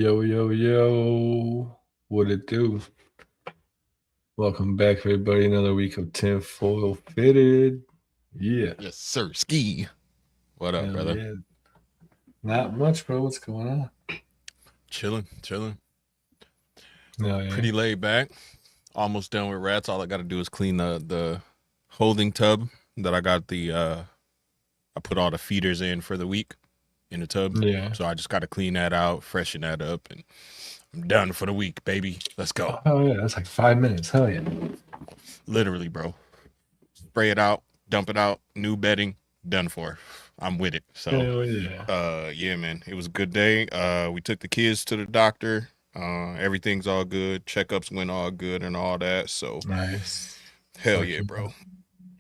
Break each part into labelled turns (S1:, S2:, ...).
S1: Yo, yo, yo. What it do? Welcome back, everybody. Another week of Tinfoil Fitted. Yeah.
S2: Yes, sir. Ski. What up,
S1: Hell
S2: brother?
S1: yeah. Not much, bro. What's going on?
S2: Chilling.
S1: No, yeah.
S2: Pretty laid back. Almost done with rats. All I got to do is clean the holding tub that I put all the feeders in for the week in the tub.
S1: Yeah.
S2: So I just got to clean that out, freshen that up, and I'm done for the week, baby. Let's go.
S1: Oh, yeah. That's like 5 minutes. Hell yeah.
S2: Literally, bro. Spray it out, dump it out, new bedding, done for. I'm with it. So,
S1: Hell yeah.
S2: yeah, man, it was a good day. We took the kids to the doctor. Everything's all good. Checkups went all good and all that. So,
S1: Nice.
S2: hell yeah,
S1: Fucking
S2: bro.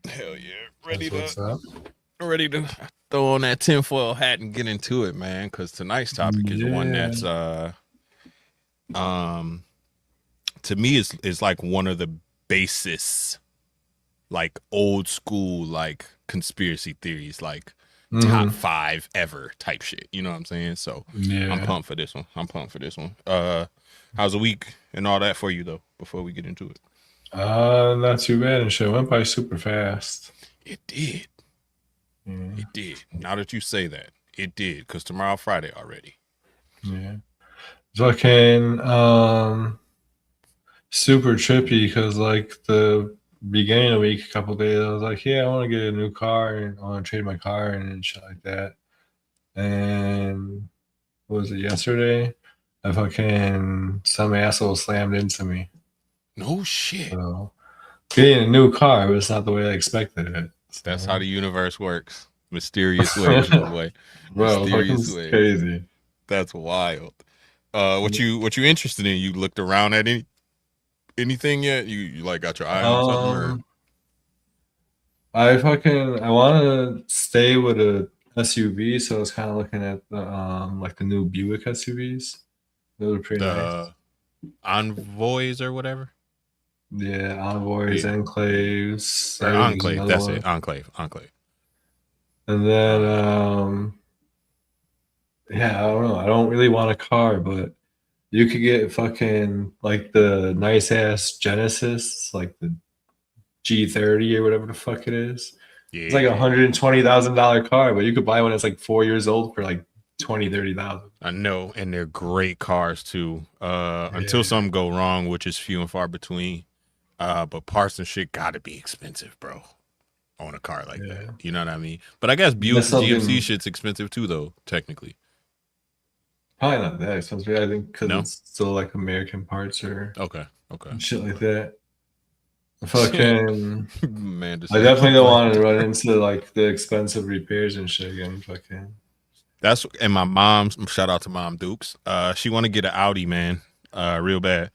S2: Hell yeah.
S1: that's what's up.
S2: Ready to throw on that tinfoil hat and get into it, man. Because tonight's topic is one
S1: Yeah.
S2: that's to me is like one of the basis, like old school, like conspiracy theories, like top
S1: Mhm.
S2: 5 ever type shit. You know what I'm saying? So I'm
S1: Yeah.
S2: pumped for this one. How's the week and all that for you though? Before we get into it,
S1: Not too bad and shit. Went by super fast.
S2: it did.
S1: Yeah.
S2: It did. Now that you say that, it did. Cause tomorrow Friday already.
S1: Yeah. Fucking super trippy because like the beginning of the week, a couple days, I was like, yeah, I want to get a new car and I want to trade my car and shit like that. And what was it, yesterday? I fucking some asshole slammed into me.
S2: No shit.
S1: So getting a new car was not the way I expected it. So,
S2: That's how the universe works. Mysterious ways, my boy.
S1: bro, fucking
S2: Mysterious ways.
S1: crazy.
S2: That's wild. What you interested in? You looked around at anything yet? You like got your eye on something or?
S1: I want to stay with a SUV, so I was kind of looking at the like the new Buick SUVs. Those are pretty nice.
S2: The envoys or whatever?
S1: Yeah, Envoys,
S2: Yeah.
S1: Enclaves,
S2: Or
S1: I think there's
S2: Enclave.
S1: another
S2: That's
S1: one.
S2: it. Enclave.
S1: And then yeah, I don't know. I don't really want a car, but you could get fucking like the nice ass Genesis, like the G30 or whatever the fuck it is. It's like
S2: Yeah.
S1: $120,000 car, but you could buy one that's like 4 years old for like 20-30,000.
S2: I know, and they're great cars too. Until
S1: Yeah.
S2: something go wrong, which is few and far between. But parts and shit gotta be expensive, bro. On a car like that. You know what I mean? But I guess Buick
S1: That's something
S2: GMC shit's expensive too, though, technically.
S1: probably not that expensive. I think because
S2: No?
S1: it's still like American parts or
S2: Okay.
S1: shit like that. Fucking,
S2: Man,
S1: I definitely don't want to run into like the expensive repairs and shit again. Fucking,
S2: That's and my mom's shout out to Mom Dukes. She want to get an Audi, man, real bad,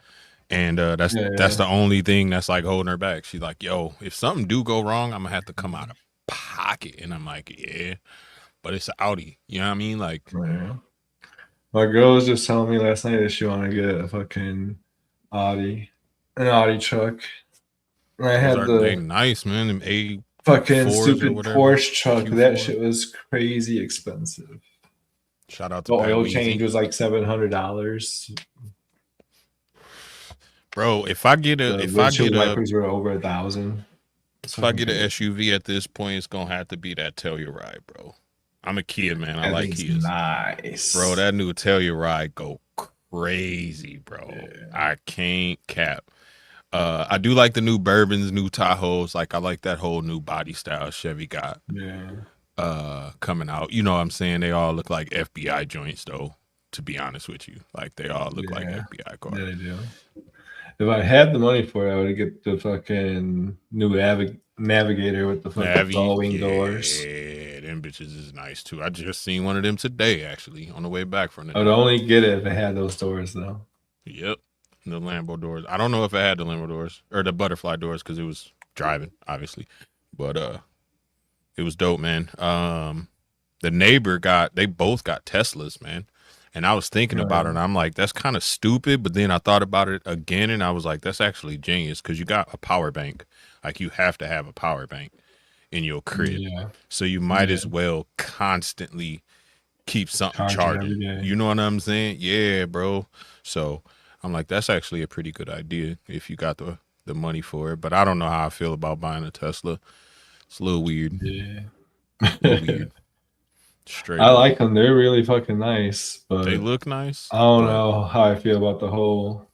S2: and that's
S1: yeah,
S2: the only thing that's like holding her back. She's like, "Yo, if something do go wrong, I'm gonna have to come out of pocket," and I'm like, "Yeah, but it's an Audi." You know what I mean? Like,
S1: yeah. My girl was just telling me last night that she want to get a fucking an Audi truck. And I had
S2: they
S1: the
S2: nice, man. Them A
S1: fucking
S2: fours or
S1: stupid
S2: whatever.
S1: Porsche truck.
S2: Q4.
S1: That shit was crazy expensive.
S2: Shout out to
S1: The
S2: Pat
S1: oil
S2: Weezy.
S1: change was like $700.
S2: Bro, if I get
S1: wipers were over $1,000.
S2: If I get an SUV at this point, it's gonna have to be that Telluride, bro. I'm a kid, man. I like Kias.
S1: Nice,
S2: bro. That new Telluride go crazy, bro.
S1: Yeah.
S2: I can't cap. I do like the new Bourbons, new Tahoes. Like I like that whole new body style Chevy got.
S1: Yeah.
S2: Coming out. You know what I'm saying? They all look like FBI joints, though. To be honest with you, like they all look like FBI cars.
S1: Yeah, they do. If I had the money for it, I would get the fucking new Navigator with the fucking glowing doors.
S2: Yeah, them bitches is nice too. I just seen one of them today, actually, on the way back from it.
S1: I would only get it if it had those doors, though.
S2: Yep, the Lambo doors. I don't know if it had the Lambo doors or the butterfly doors because it was driving, obviously, but it was dope, man. The neighbor they both got Teslas, man. And I was thinking about it, and I'm like, that's kind of stupid. But then I thought about it again, and I was like, that's actually genius because you got a power bank. Like, you have to have a power bank in your crib.
S1: Yeah.
S2: So you might as well constantly keep something
S1: Charge it every
S2: charging.
S1: day.
S2: You know what I'm saying? Yeah, bro. So I'm like, that's actually a pretty good idea if you got the money for it. But I don't know how I feel about buying a Tesla. It's a little weird.
S1: Yeah.
S2: A little weird. Straight
S1: I
S2: up.
S1: like them. They're really fucking nice,
S2: They
S1: but
S2: look nice,
S1: I don't
S2: but
S1: know how I feel about the whole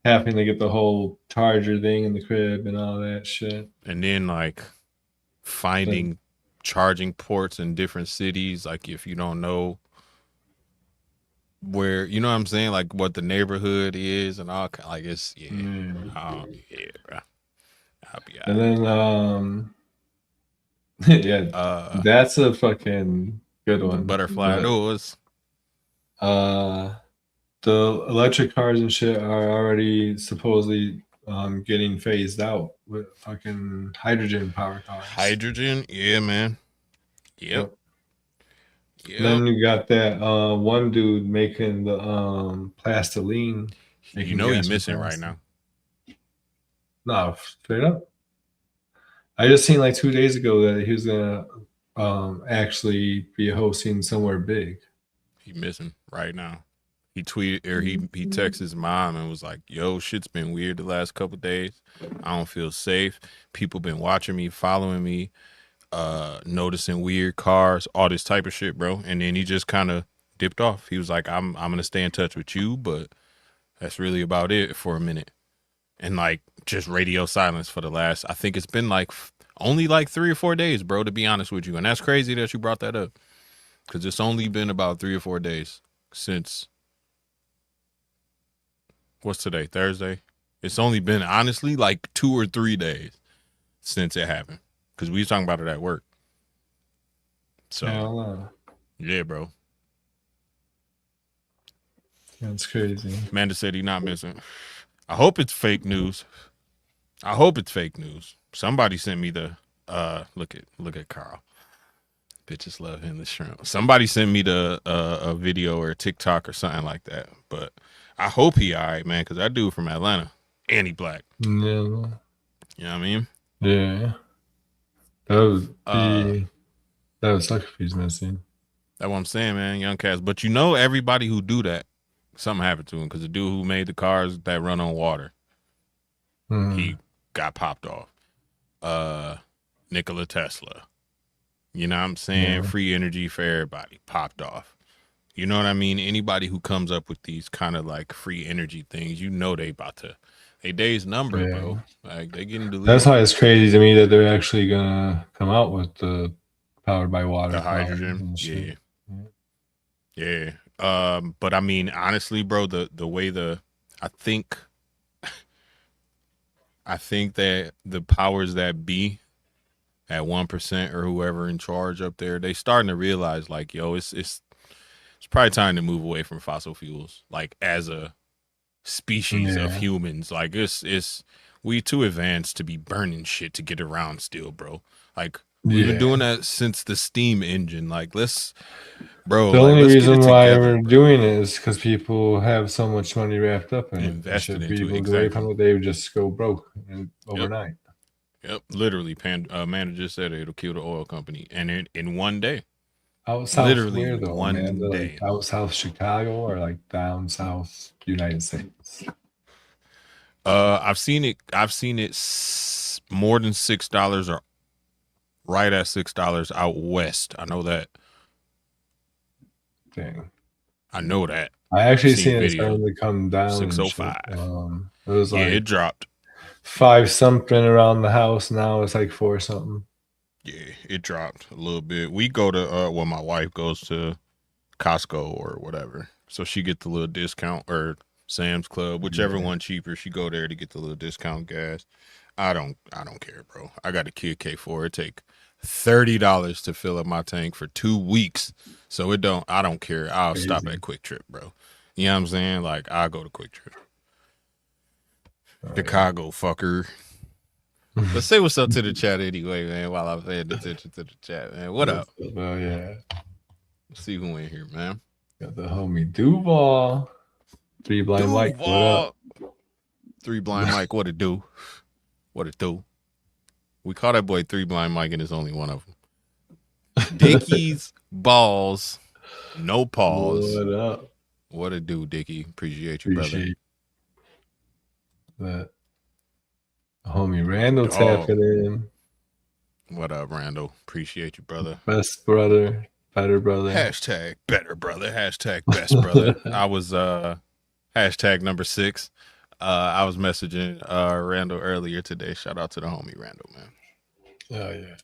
S1: having to get the whole charger thing in the crib and all that shit.
S2: and then like finding charging ports in different cities, like if you don't know where, you know what I'm saying, like what the neighborhood is and all like it's yeah. Yeah, bro. I'll be
S1: And then yeah,
S2: uh
S1: that's a fucking good
S2: the
S1: one.
S2: butterfly
S1: But
S2: doors.
S1: the electric cars and shit are already supposedly getting phased out with fucking hydrogen power cars.
S2: Hydrogen, yeah, man. Yep.
S1: Then you got that one dude making the plastiline.
S2: You know
S1: gas
S2: he's
S1: from
S2: missing right
S1: plastic.
S2: now.
S1: No, straight up. I just seen like 2 days ago that he was gonna actually be hosting somewhere big.
S2: He missing right now. He tweeted or he texted his mom and was like, "Yo, shit's been weird the last couple days. I don't feel safe. People been watching me, following me, noticing weird cars, all this type of shit, bro." And then he just kind of dipped off. He was like, "I'm gonna stay in touch with you, but that's really about it for a minute." And like just radio silence for the last, I think it's been like only like 3 or 4 days, bro, to be honest with you. And that's crazy that you brought that up. Because it's only been about 3 or 4 days since, what's today, Thursday? It's only been, honestly, like 2 or 3 days since it happened. Because we was talking about it at work. So, yeah, bro.
S1: That's crazy.
S2: Amanda said he not missing. I hope it's fake news. I hope it's fake news. Somebody sent me the, look at Carl. Bitches love him the shrimp. Somebody sent me the a video or a TikTok or something like that. But I hope he all right, man, because that dude from Atlanta and he black.
S1: Yeah.
S2: You know what I mean?
S1: Yeah. That would suck if he's missing.
S2: That's what I'm saying, man. Young cats. But you know everybody who do that, something happened to him. Because the dude who made the cars that run on water, he got popped off. Nikola Tesla. You know what I'm saying? Yeah. Free energy for everybody. Popped off. You know what I mean? Anybody who comes up with these kind of like free energy things, you know they about to, they day's number, bro. Like they getting deleted.
S1: That's why it's crazy to me that they're actually gonna come out with the powered by water.
S2: The hydrogen. Yeah. But I mean, honestly, bro, the way I think that the powers that be at 1% or whoever in charge up there, they starting to realize like, yo, it's probably time to move away from fossil fuels. Like as a species of humans, like it's we too advanced to be burning shit to get around still, bro. Like we've been doing that since the steam engine. Like bro.
S1: The only reason why we're doing it is because people have so much money wrapped up in
S2: invested
S1: it.
S2: into
S1: People
S2: it. Exactly.
S1: they would just go broke overnight.
S2: Yep, literally. Amanda just said it'll kill the oil company, and in one day.
S1: Out south,
S2: literally
S1: where though,
S2: one
S1: Amanda?
S2: day.
S1: Like out south Chicago or like down south United States?
S2: I've seen it more than $6 or right at $6 out west. I know that.
S1: Dang.
S2: I know that.
S1: I actually seen it starting to come down.
S2: 605.
S1: It was like
S2: it dropped.
S1: 5 something around the house. Now it's like 4 something.
S2: Yeah, it dropped a little bit. We go to my wife goes to Costco or whatever, so she get the little discount, or Sam's Club, whichever one cheaper. She go there to get the little discount gas. I don't care, bro. I got a Kid K4. It take $30 to fill up my tank for 2 weeks, so I don't care. I'll stop at Quick Trip, bro. You know what I'm saying? Like I'll go to Quick Trip. Chicago fucker. Let's say what's up to the chat anyway, man, while I'm paying attention to the chat, man. What up?
S1: Oh, yeah.
S2: Let's see who in here, man.
S1: Got the homie Duval. 3 Blind Mike, what up?
S2: 3 Blind Mike, what it do? What it do? We call that boy 3 Blind Mike, and it's only one of them. Dickies, balls. No pause.
S1: What up?
S2: What it do, Dickie? Appreciate you, brother.
S1: Appreciate that. Homie Randall
S2: Dog.
S1: tapping in.
S2: What up, Randall? Appreciate you, brother.
S1: Best brother, better brother.
S2: Hashtag better brother. Hashtag best brother. I was hashtag number 6. I was messaging Randall earlier today. Shout out to the homie Randall, man.
S1: Oh yeah.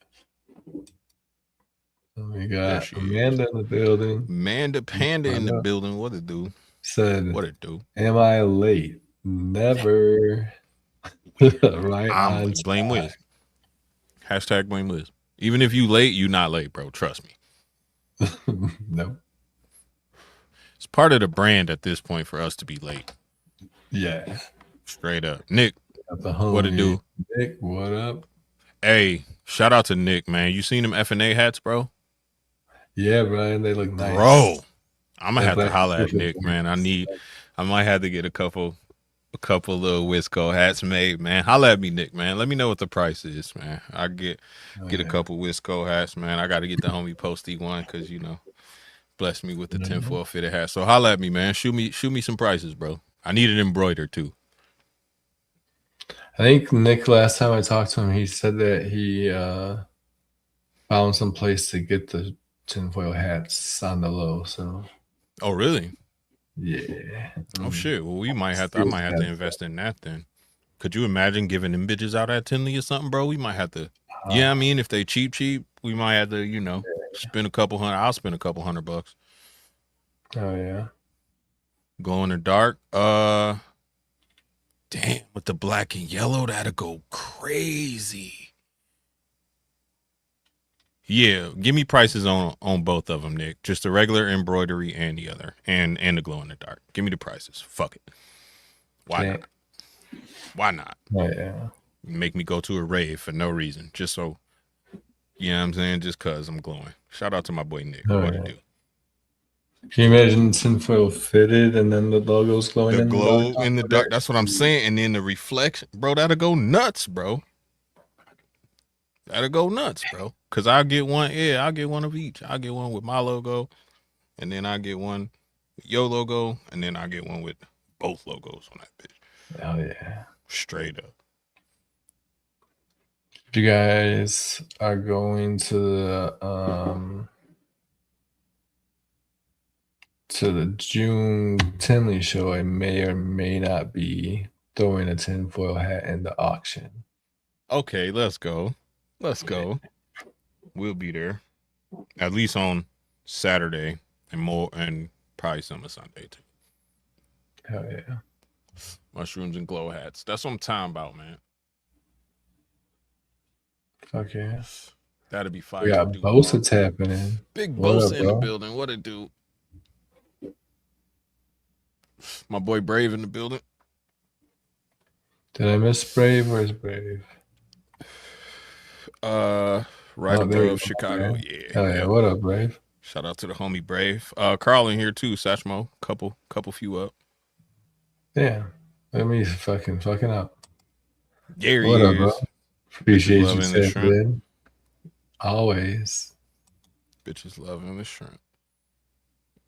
S1: We got Amanda in the building.
S2: Amanda Panda in the building. What it do?
S1: Said,
S2: what it do?
S1: Am I late? Never. Right.
S2: I'm blame Wiz. Hashtag blame Wiz. Even if you late, you not late, bro. Trust me.
S1: Nope.
S2: It's part of the brand at this point for us to be late.
S1: Yeah.
S2: Straight up. Nick,
S1: what
S2: it do?
S1: Nick, what up?
S2: Hey, shout out to Nick, man. You seen them F&A hats, bro?
S1: Yeah, Brian. They look nice.
S2: Bro, I'm going to have to holler at Nick, man. I might have to get a couple little Wisco hats made, man. Holla at me, Nick, man. Let me know what the price is, man. I get a couple Wisco hats, man. I got to get the homie Posty one because, you know, bless me with the tinfoil fitted hat. So holla at me, man. Shoot me some prices, bro. I need it embroidered too.
S1: I think Nick, last time I talked to him, he said that he found some place to get the tinfoil hats on the low. So.
S2: Oh, really?
S1: Yeah.
S2: Oh shit. Well, I might have to invest in that then. Could you imagine giving them bitches out at Tinley or something, bro? We might have to. Yeah, I mean, if they cheap, we might have to, you know, spend a couple hundred. I'll spend a couple $100.
S1: Oh yeah.
S2: Go in the dark. Damn, with the black and yellow, that'll go crazy. Yeah, give me prices on both of them, Nick. Just the regular embroidery and the other, and the glow in the dark. Give me the prices. Fuck it. Why not? Why not?
S1: Oh yeah.
S2: Make me go to a rave for no reason, just so. You know what I'm saying? Just cause I'm glowing. Shout out to my boy Nick. What to do?
S1: Can you imagine tinfoil fitted and then the logo's glowing in the dark?
S2: The glow in the dark. That's what I'm saying. And then the reflection, bro. That'll go nuts, bro. That'll go nuts, bro. Cause I'll get one. Yeah, I'll get one of each. I'll get one with my logo, and then I get one with your logo, and then I get one with both logos on that bitch.
S1: Oh yeah.
S2: Straight up.
S1: If you guys are going to the June Tinley show, I may or may not be throwing a tinfoil hat in the auction.
S2: Okay, let's go. Let's go. We'll be there. At least on Saturday and probably some of Sunday too.
S1: Hell yeah.
S2: Mushrooms and glow hats. That's what I'm talking about, man.
S1: Fuck yeah.
S2: That'd be fire.
S1: We got Bosa tapping in.
S2: Big Bosa in the building. What it do? My boy Brave in the building.
S1: Did I miss Brave? Where's Brave?
S2: Right above Chicago. Yeah.
S1: Oh yeah. What up, Brave?
S2: Shout out to the homie Brave. Carl in here too, Satchmo. Couple few up.
S1: Yeah. Let me fucking up.
S2: There
S1: what
S2: he
S1: up,
S2: is.
S1: Bro? Appreciate you tapping in. Always.
S2: Bitches loving the shrimp.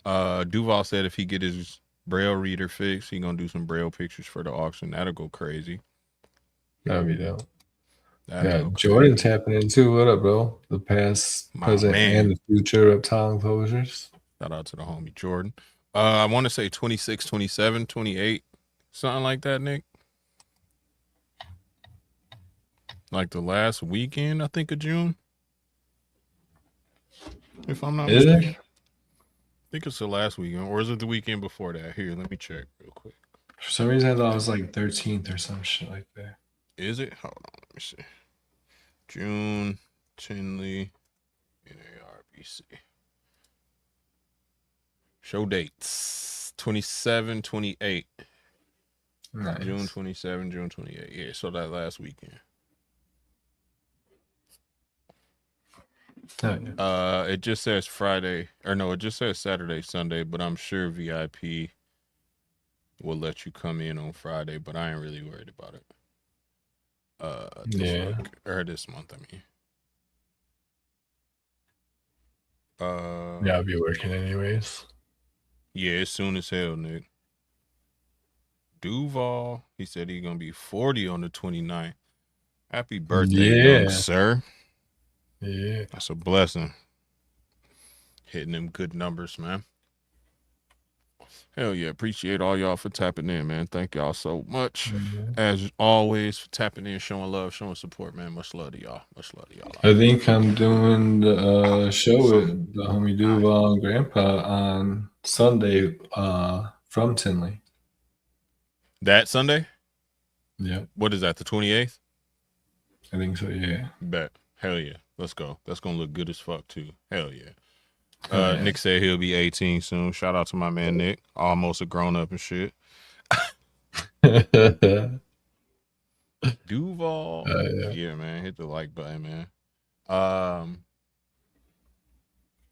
S2: Duval said if he get his Braille reader fixed, he gonna do some Braille pictures for the auction. That'll go crazy.
S1: That'll be dope. Yeah, Jordan tapping in too. What up, bro? The past, present, and the future of tile enclosures.
S2: Shout out to the homie Jordan. I want to say 26, 27, 28, something like that, Nick. Like the last weekend, I think, of June. If I'm not mistaken. I think it's the last weekend, or is it the weekend before that? Here, let me check real quick.
S1: For some reason, I thought it was like 13th or some shit like that.
S2: Is it? Hold on, let me see. June, Tinley, NARBC. Show dates 27, 28.
S1: Nice.
S2: June 27, June 28. Yeah, so that last weekend. It just says Friday, or no, it just says Saturday, Sunday, but I'm sure VIP will let you come in on Friday, but I ain't really worried about it. This month, I mean.
S1: Yeah, I'll be working anyways.
S2: Yeah, it's soon as hell, Nick. Duval, he said he's gonna be 40 on the 29th. Happy birthday, young
S1: Yeah.
S2: sir.
S1: Yeah.
S2: That's a blessing. Hitting them good numbers, man. Hell yeah. Appreciate all y'all for tapping in, man. Thank y'all so much.
S1: Yeah.
S2: As always, for tapping in, showing love, showing support, man. Much love to y'all. Much love to y'all.
S1: I think I'm doing the show with the homie Duval and Grandpa on Sunday from Tinley.
S2: That Sunday?
S1: Yep.
S2: What is that, the 28th?
S1: I think so, yeah.
S2: Bet. Hell yeah. Let's go. That's gonna look good as fuck too. Hell yeah.
S1: Oh, yeah.
S2: Nick said he'll be 18 soon. Shout out to my man Nick. Almost a grown up and shit. Duval. Yeah, man. Hit the like button, man.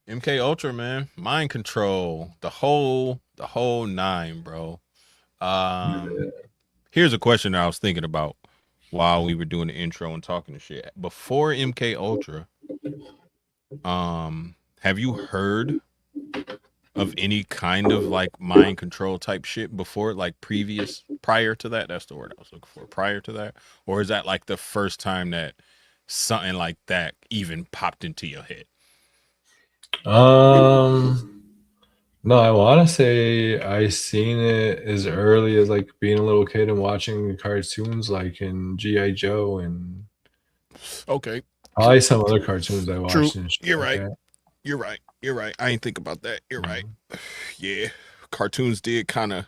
S2: MKUltra, man. Mind control. The whole 9, bro. Here's a question that I was thinking about while we were doing the intro and talking to shit. Before MKUltra, have you heard of any kind of like mind control type shit before, like prior to that? That's the word I was looking for. Prior to that? Or is that like the first time that something like that even popped into your head?
S1: No, I want to say I seen it as early as like being a little kid and watching cartoons like in G.I. Joe and
S2: Okay.
S1: probably some other cartoons I
S2: True.
S1: watched. And shit
S2: You're
S1: like
S2: right.
S1: that.
S2: You're right. You're right. I ain't think about that. You're right.
S1: Mhm.
S2: Yeah. Cartoons did kind of,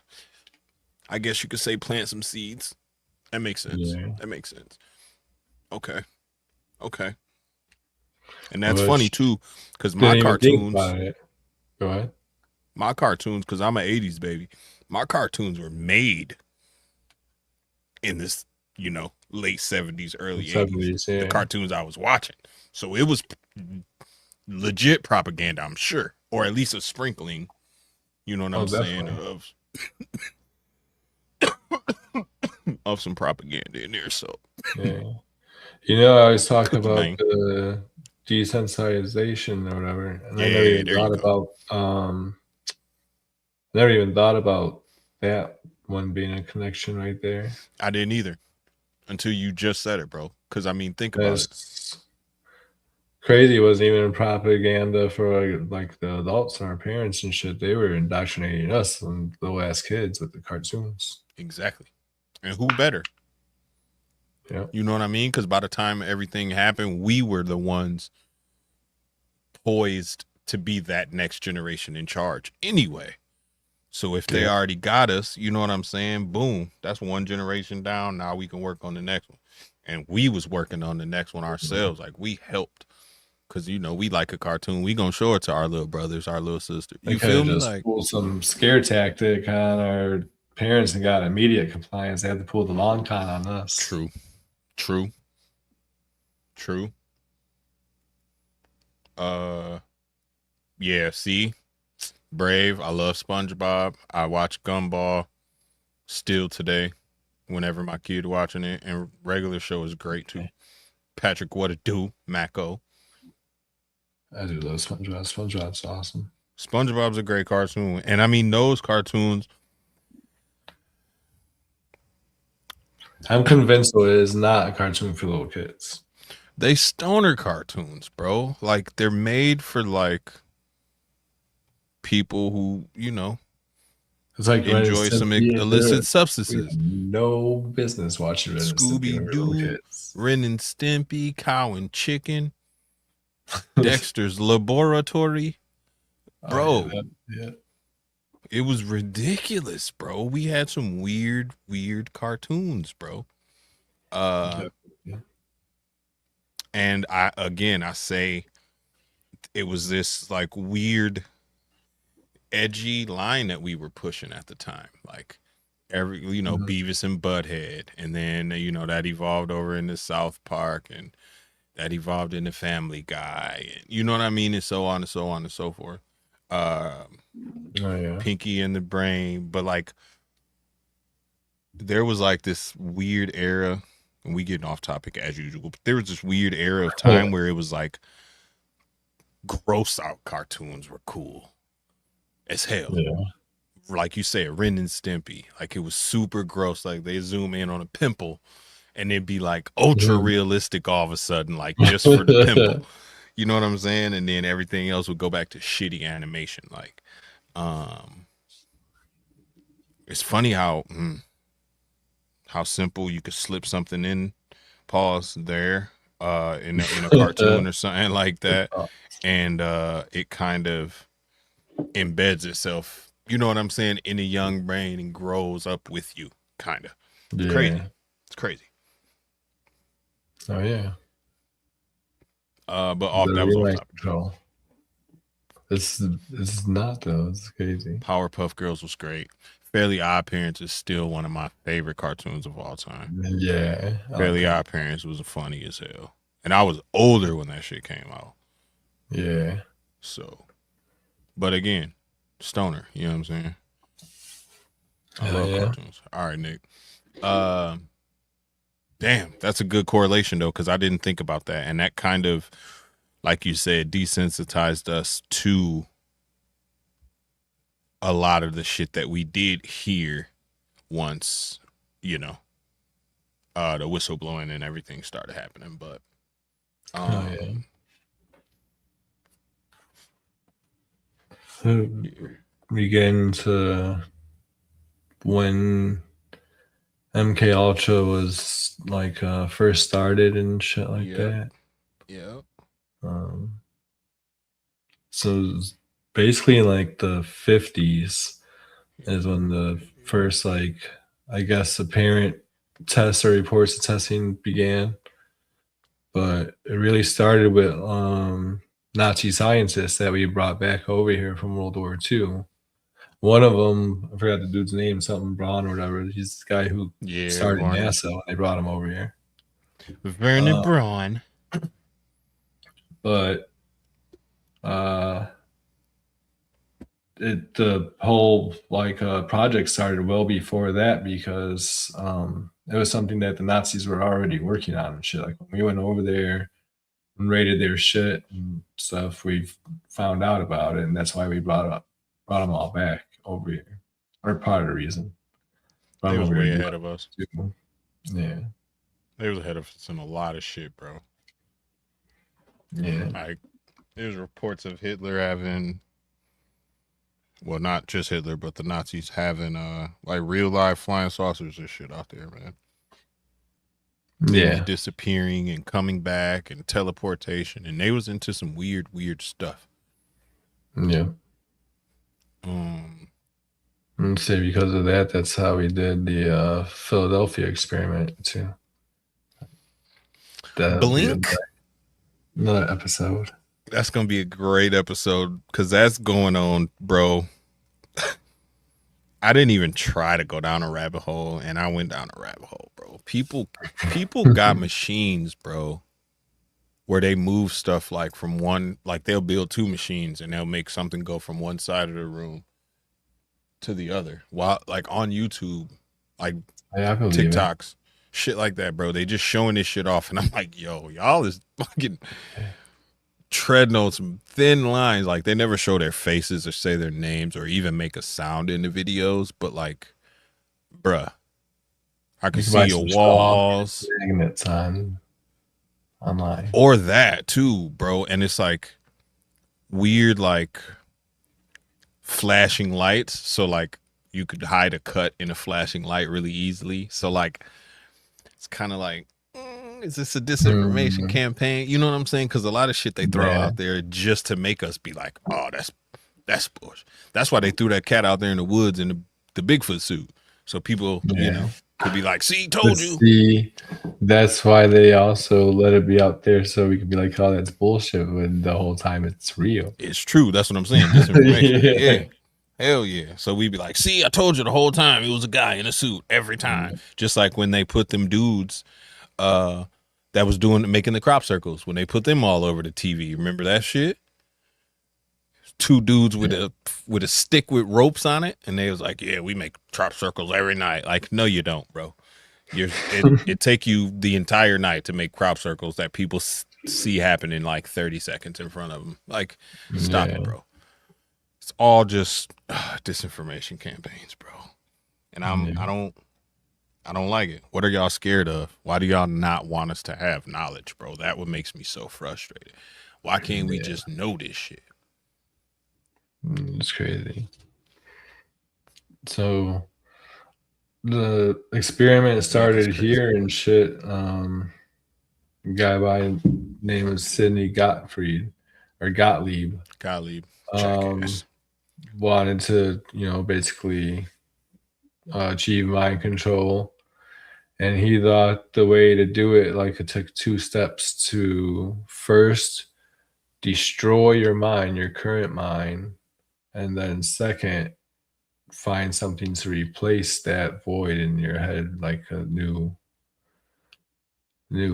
S2: I guess you could say, plant some seeds. That makes sense.
S1: Yeah.
S2: That makes sense. Okay. Okay. And that's
S1: But
S2: funny too, because
S1: didn't even think about it. Go ahead.
S2: my cartoons, because I'm an 80s baby, my cartoons were made in this, late 70s, early 80s.
S1: Yeah.
S2: The cartoons I was watching. So it was legit propaganda, I'm sure. Or at least a sprinkling, you know what I'm saying, of some propaganda in there. So
S1: yeah. I always talk
S2: Cookie
S1: about
S2: man.
S1: the desensitization or whatever, and I
S2: Yeah,
S1: never even
S2: there you
S1: thought about that one being a connection right there.
S2: I didn't either until you just said it, bro. Because I mean, think about it.
S1: That's crazy. It wasn't even propaganda for like the adults and our parents and shit. They were indoctrinating us and little ass kids with the cartoons.
S2: Exactly. And who better?
S1: Yeah.
S2: You know what I mean? Because by the time everything happened, we were the ones poised to be that next generation in charge anyway. So if they already got us, you know what I'm saying? Boom. That's one generation down. Now we can work on the next one. And we was working on the next one ourselves. Like we helped. Because, we like a cartoon. We going to show it to our little brothers, our little sister. You feel me?
S1: Just pull some scare tactic on our parents and got immediate compliance. They had to pull the long con on us.
S2: True. Yeah, see? Brave. I love SpongeBob. I watch Gumball still today whenever my kid watching it. And regular show is great too. Patrick, what it do? Mako.
S1: I do love SpongeBob. SpongeBob's awesome.
S2: SpongeBob's a great cartoon. And I mean, those cartoons,
S1: I'm convinced it is not a cartoon for little kids.
S2: They stoner cartoons, bro. Like they're made for like people who,
S1: it's like
S2: enjoy some illicit substances.
S1: No business watching Ren and
S2: Scooby Doo, Ren and Stimpy, Cow and Chicken, Dexter's Laboratory, bro.
S1: Yeah.
S2: It was ridiculous, bro. We had some weird cartoons, bro. And I say it was this like weird edgy line that we were pushing at the time. Like Beavis and Butthead. And then, that evolved over into South Park and that evolved into Family Guy. And you know what I mean? And so on and so on and so forth. Pinky and the Brain. But like there was like this weird era, and we getting off topic as usual, but there was this weird era of time where it was like gross out cartoons were cool as hell.
S1: Yeah.
S2: Like you said, Ren and Stimpy. Like it was super gross. Like they zoom in on a pimple and it'd be like ultra realistic all of a sudden, like just for the pimple. You know what I'm saying? And then everything else would go back to shitty animation. Like, it's funny how simple you could slip something in, pause there, in a cartoon or something like that, and it kind of embeds itself. You know what I'm saying? In a young brain and grows up with you, kind of. It's crazy. It's crazy.
S1: Oh yeah.
S2: But that was off topic.
S1: It's not though. It's crazy.
S2: Powerpuff Girls was great. Fairly Odd Parents is still one of my favorite cartoons of all time.
S1: Yeah.
S2: Fairly Odd Parents was funny as hell. And I was older when that shit came out.
S1: Yeah.
S2: So, but again, stoner, you know what I'm saying? I love cartoons. All right, Nick. Damn, that's a good correlation though, because I didn't think about that. And that kind of, like you said, desensitized us to a lot of the shit that we did hear once, you know, the whistleblowing and everything started happening. But
S1: we get into when MKUltra was like first started and shit like that.
S2: Yeah.
S1: So it was basically in like the 50s is when the first, like, I guess, apparent tests or reports of testing began. But it really started with Nazi scientists that we brought back over here from World War II. One of them, I forgot the dude's name, something Braun or whatever. He's the guy who started NASA when they brought him over here.
S2: Werner Braun.
S1: But the whole project started well before that because it was something that the Nazis were already working on and shit. Like when we went over there and raided their shit and stuff, we found out about it, and that's why we brought them all back over here. Or part of the reason.
S2: They was way ahead of us.
S1: Too. Yeah.
S2: They was ahead of us in a lot of shit, bro.
S1: Yeah.
S2: Like there's reports of Hitler having, well, not just Hitler, but the Nazis having like real live flying saucers and shit out there, man.
S1: Yeah.
S2: Disappearing and coming back and teleportation, and they was into some weird stuff.
S1: Yeah. And say because of that, that's how we did the Philadelphia experiment too.
S2: Blink.
S1: Another episode.
S2: That's gonna be a great episode because that's going on, bro. I didn't even try to go down a rabbit hole, and I went down a rabbit hole, bro. People got machines, bro, where they move stuff like from one, like they'll build two machines and they'll make something go from one side of the room to the other. While like on YouTube, like TikToks, shit like that, bro. They just showing this shit off, and I'm like, yo, y'all is fucking treading on some thin lines. Like they never show their faces or say their names or even make a sound in the videos, but like, bruh, I can see your walls.
S1: Magnets online.
S2: Or that too, bro. And it's like weird, like flashing lights. So like you could hide a cut in a flashing light really easily. So like it's kind of like, is this a disinformation campaign? You know what I'm saying? Because a lot of shit they throw out there just to make us be like, oh, that's bullshit. That's why they threw that cat out there in the woods in the Bigfoot suit. So people, you know, could be like, see, told you.
S1: See, that's why they also let it be out there so we could be like, oh, that's bullshit, when the whole time it's real.
S2: It's true. That's what I'm saying. Disinformation. Yeah. Hell yeah. So we'd be like, see, I told you the whole time it was a guy in a suit every time. Just like when they put them dudes that was making the crop circles, when they put them all over the TV. Remember that shit? Two dudes with a stick with ropes on it, and they was like, yeah, we make crop circles every night. Like, no, you don't, bro. It take you the entire night to make crop circles that people see happen in like 30 seconds in front of them. Like, stop it,
S1: Yeah.
S2: bro. It's all just disinformation campaigns, bro. And
S1: Yeah.
S2: I don't like it. What are y'all scared of? Why do y'all not want us to have knowledge, bro? That what makes me so frustrated. Why can't we
S1: Yeah.
S2: just know this shit?
S1: It's crazy. So the experiment
S2: Think it's
S1: started
S2: crazy.
S1: here and shit. A guy by the name of Sidney Gottfried or Gottlieb
S2: Golly,
S1: um,
S2: jackass.
S1: wanted to, basically achieve mind control. And he thought the way to do it, like it took 2 steps to first destroy your mind, your current mind, and then second, find something to replace that void in your head, like a new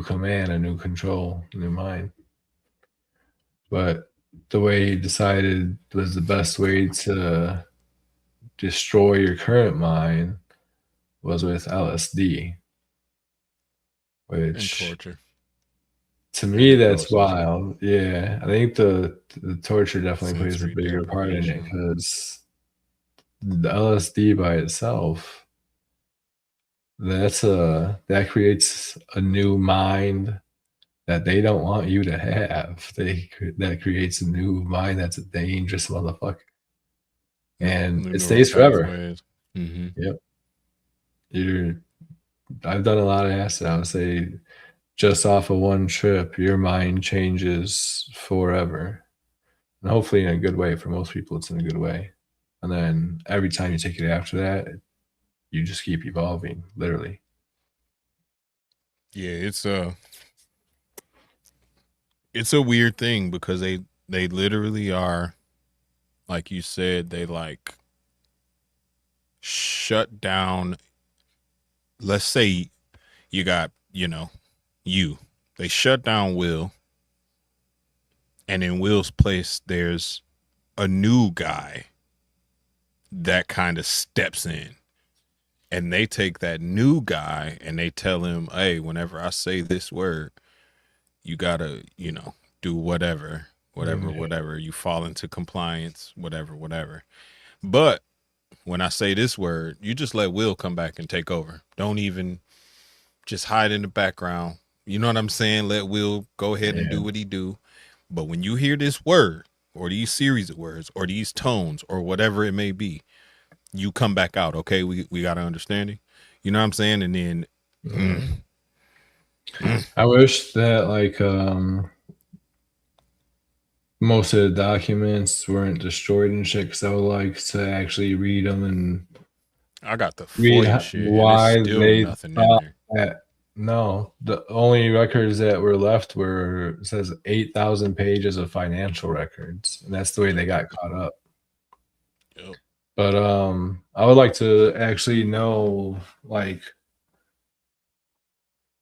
S1: command, a new control, new mind. But the way he decided was the best way to destroy your current mind was with LSD,
S2: And
S1: which
S2: torture.
S1: to
S2: And
S1: me that's
S2: hypnosis.
S1: wild. Yeah, I think the torture definitely plays a
S2: Sensory
S1: bigger part in it
S2: deprivation.
S1: because the LSD by itself, that creates a new mind that they don't want you to have. That creates a new mind that's a dangerous motherfucker, and
S2: New
S1: it
S2: neural
S1: stays forever.
S2: pathways. Mm-hmm.
S1: Yep, you're. I've done a lot of acid. I would say just off of one trip, your mind changes forever, and hopefully in a good way. For most people, it's in a good way. And then every time you take it after that, you just keep evolving, literally.
S2: Yeah, it's a weird thing because they literally are, like you said, they like shut down. Let's say you got, you. They shut down Will, and in Will's place there's a new guy that kind of steps in. And they take that new guy and they tell him, "Hey, whenever I say this word, you gotta, do whatever, whatever,
S1: Yeah.
S2: whatever. You fall into compliance, whatever, whatever. But when I say this word, you just let Will come back and take over. Don't even just hide in the background. You know what I'm saying? Let Will go ahead and do
S1: Yeah.
S2: what he do. But when you hear this word or these series of words or these tones or whatever it may be, you come back out. Okay, we got an understanding. You know what I'm saying? And then mm,
S1: Mm.
S2: mm,
S1: I wish that most of the documents weren't destroyed and shit because I would like to actually read them and
S2: I got the
S1: read
S2: FOIA shit, and it's
S1: why
S2: still
S1: they
S2: nothing in
S1: thought
S2: there.
S1: that. No, the only records that were left were, it says 8,000 pages of financial records, and that's the way they
S2: Yep,
S1: got caught up.
S2: yep.
S1: But I would like to actually know, like,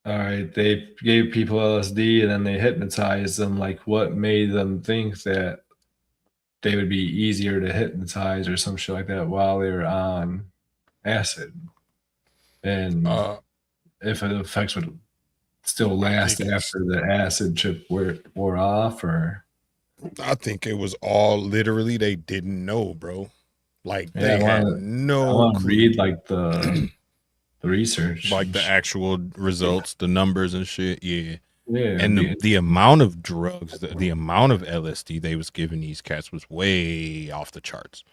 S1: all right, they gave people LSD and then they hypnotized them. Like, what made them think that they would be easier to hypnotize or some shit like that while they were on acid? And
S2: Uh,
S1: if the effects would still
S2: I
S1: last
S2: think it's.
S1: after the acid trip wore off, or
S2: I think it was all literally they didn't know, bro. Like
S1: yeah,
S2: they had
S1: I
S2: no
S1: want to
S2: clue.
S1: read like the research
S2: Like
S1: and
S2: the
S1: shit.
S2: actual results, the numbers and shit. Yeah.
S1: Yeah, it'd
S2: And
S1: be
S2: the amount of drugs, the amount of LSD they was giving these cats was way off the charts.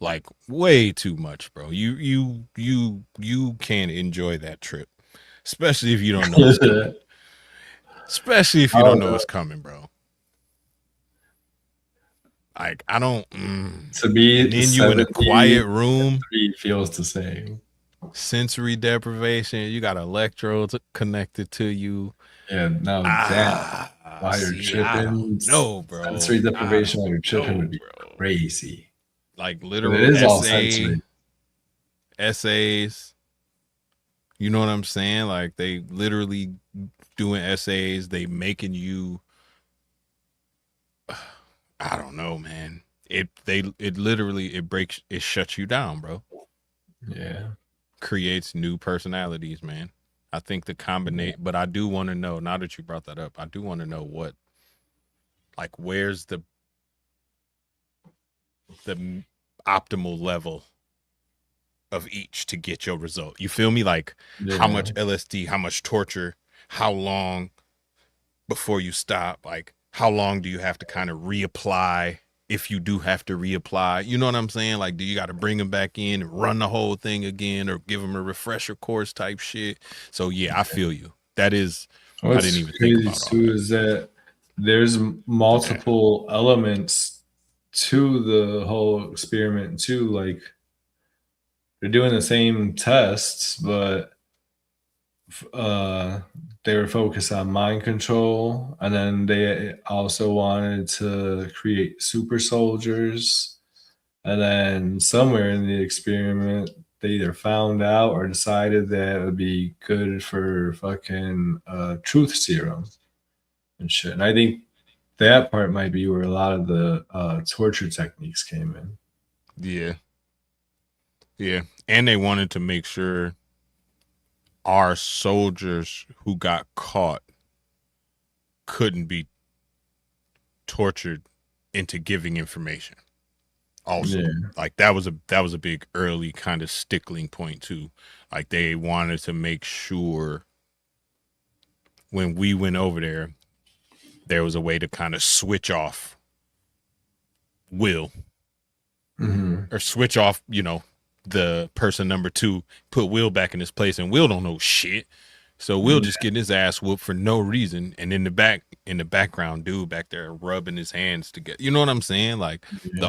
S2: Like way too much, bro. You can't enjoy that trip, especially if you don't know it's coming.
S1: interesting.
S2: Especially if
S1: I
S2: you don't
S1: don't
S2: know
S1: know.
S2: it's coming, bro. Like I don't.
S1: To
S2: And
S1: be
S2: then you in a
S1: 70
S2: quiet room,
S1: 3 feels the same.
S2: sensory deprivation. You got electrodes connected to you.
S1: Yeah, now that while you're
S2: See, I don't
S1: tripping,
S2: know, bro.
S1: sensory
S2: I
S1: deprivation while
S2: don't
S1: you're tripping would
S2: know,
S1: be
S2: bro.
S1: crazy.
S2: Like
S1: But it
S2: literal
S1: is all sensory.
S2: essays. You know what I'm saying? Like they literally doing essays. They making you. I don't know, man. It literally it shuts you down, bro.
S1: Yeah.
S2: Creates new personalities, man. I think the combination, but I do want to know, now that you brought that up, I do want to know what, like, where's the optimal level of each to get your result. You feel me? Like, how much LSD, how much torture, how long before you stop? Like, how long do you have to kind of reapply if you do have to reapply? You know what I'm saying? Like, do you got to bring them back in and run the whole thing again, or give them a refresher course type shit? So yeah, I feel you. That is, I didn't
S1: What's
S2: even think
S1: crazy
S2: about all
S1: too
S2: that.
S1: is that there's
S2: Okay.
S1: multiple elements to the whole experiment too. Like they're doing the same tests, but uh, they were focused on mind control, and then they also wanted to create super soldiers. And then somewhere in the experiment, they either found out or decided that it would be good for fucking truth serum and shit. And I think that part might be where a lot of the torture techniques came in.
S2: Yeah. Yeah. And they wanted to make sure our soldiers who got caught couldn't be tortured into giving information. Also,
S1: Yeah.
S2: like that was a big early kind of stickling point too. Like they wanted to make sure when we went over there was a way to kind of switch off Will,
S1: Mm-hmm.
S2: or switch off, the person number two, put Will back in his place, and Will don't know shit. So Will just getting his ass whooped for no reason, and in the background, dude back there rubbing his hands together. You know what I'm saying? Like
S1: Yeah.
S2: the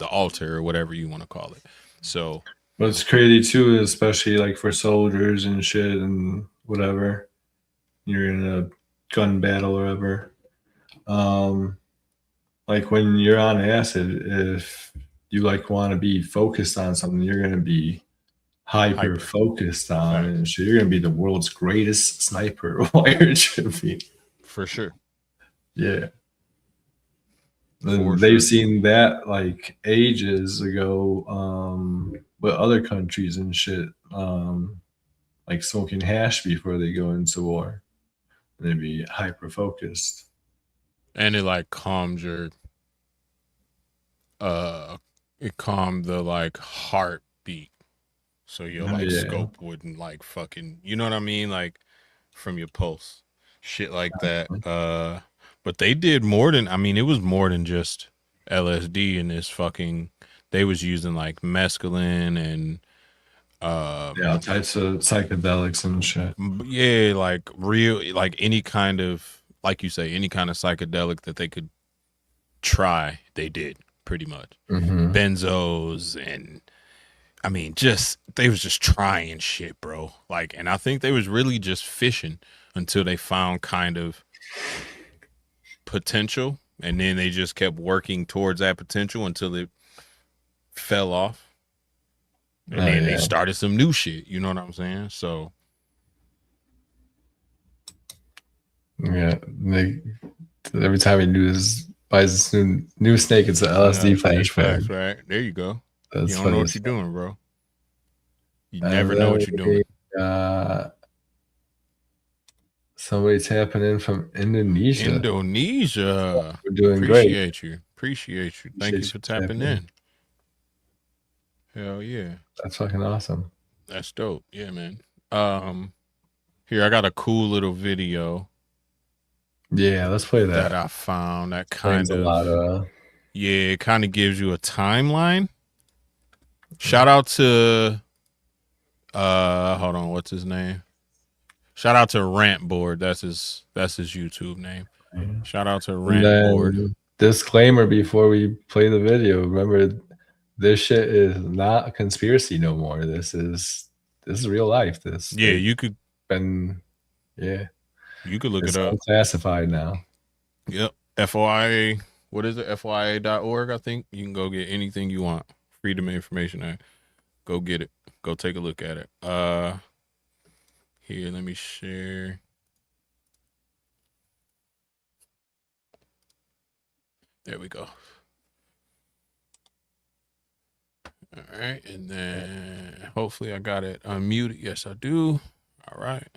S2: altar, or whatever you want to call it. So
S1: What's crazy too, especially like for soldiers and shit and whatever, you're in a gun battle or whatever. Um, like when you're on acid, if you like want to be focused on something, you're gonna be hyper
S2: hyper
S1: focused on it
S2: facts
S1: and shit. You're gonna be the world's greatest sniper while you're tripping.
S2: for sure,
S1: Yeah.
S2: for
S1: And they've
S2: sure.
S1: seen that like ages ago with other countries and shit, like smoking hash before they go into war. They'd be hyper focused.
S2: And it like calms your it calmed the like heartbeat, so your like
S1: Yeah.
S2: scope wouldn't like fucking, you know what I mean, like from your pulse, shit like that. But they did more than, I mean, it was more than just LSD in this fucking, they was using like mescaline and
S1: Yeah, all types of psychedelics and shit.
S2: yeah, like real, like any kind of, like you say, any kind of psychedelic that they could try, they did pretty much.
S1: Mm-hmm.
S2: Benzos, and I mean, just they was just trying shit, bro. Like, and I think they was really just fishing until they found kind of potential, and then they just kept working towards that potential until it fell off, and
S1: Oh
S2: then they
S1: yeah.
S2: started some new shit. You know what I'm saying? So
S1: Yeah. They, every time he buys this new snake, it's an LSD
S2: LSD facts,
S1: flashbang.
S2: right? There you go. You
S1: That's
S2: don't know
S1: funny
S2: what
S1: as
S2: you're
S1: fuck.
S2: doing, bro. You
S1: And
S2: never know
S1: then
S2: what you're doing.
S1: uh, somebody tapping in from Indonesia.
S2: Indonesia.
S1: We're doing great.
S2: Appreciate you. Appreciate you. Thank
S1: Appreciate
S2: you
S1: you
S2: for tapping
S1: tapping in.
S2: in. Hell yeah.
S1: That's fucking awesome.
S2: That's dope. Yeah, man. Um, Here I got a cool little video
S1: Yeah, let's play
S2: that
S1: that.
S2: I found that
S1: Explains
S2: kind
S1: a lot
S2: of,
S1: of.
S2: yeah, it kind of gives you a timeline. Shout out to hold on, what's his name? Shout out to Rant Board. That's his YouTube name. Shout out to
S1: And
S2: Rant Board.
S1: then disclaimer before we play the video. Remember, this shit is not a conspiracy no more. This is real life. This
S2: Yeah,
S1: they've been
S2: you could look it
S1: it's
S2: up.
S1: unclassified now.
S2: Yep. FOIA, what is it? FOIA.org, I think. You can go get anything you want. Freedom of Information Act. Go get it. Go take a look at it. Here, let me share. There we go. All right, and then hopefully I got it unmuted. Yes, I do. All right.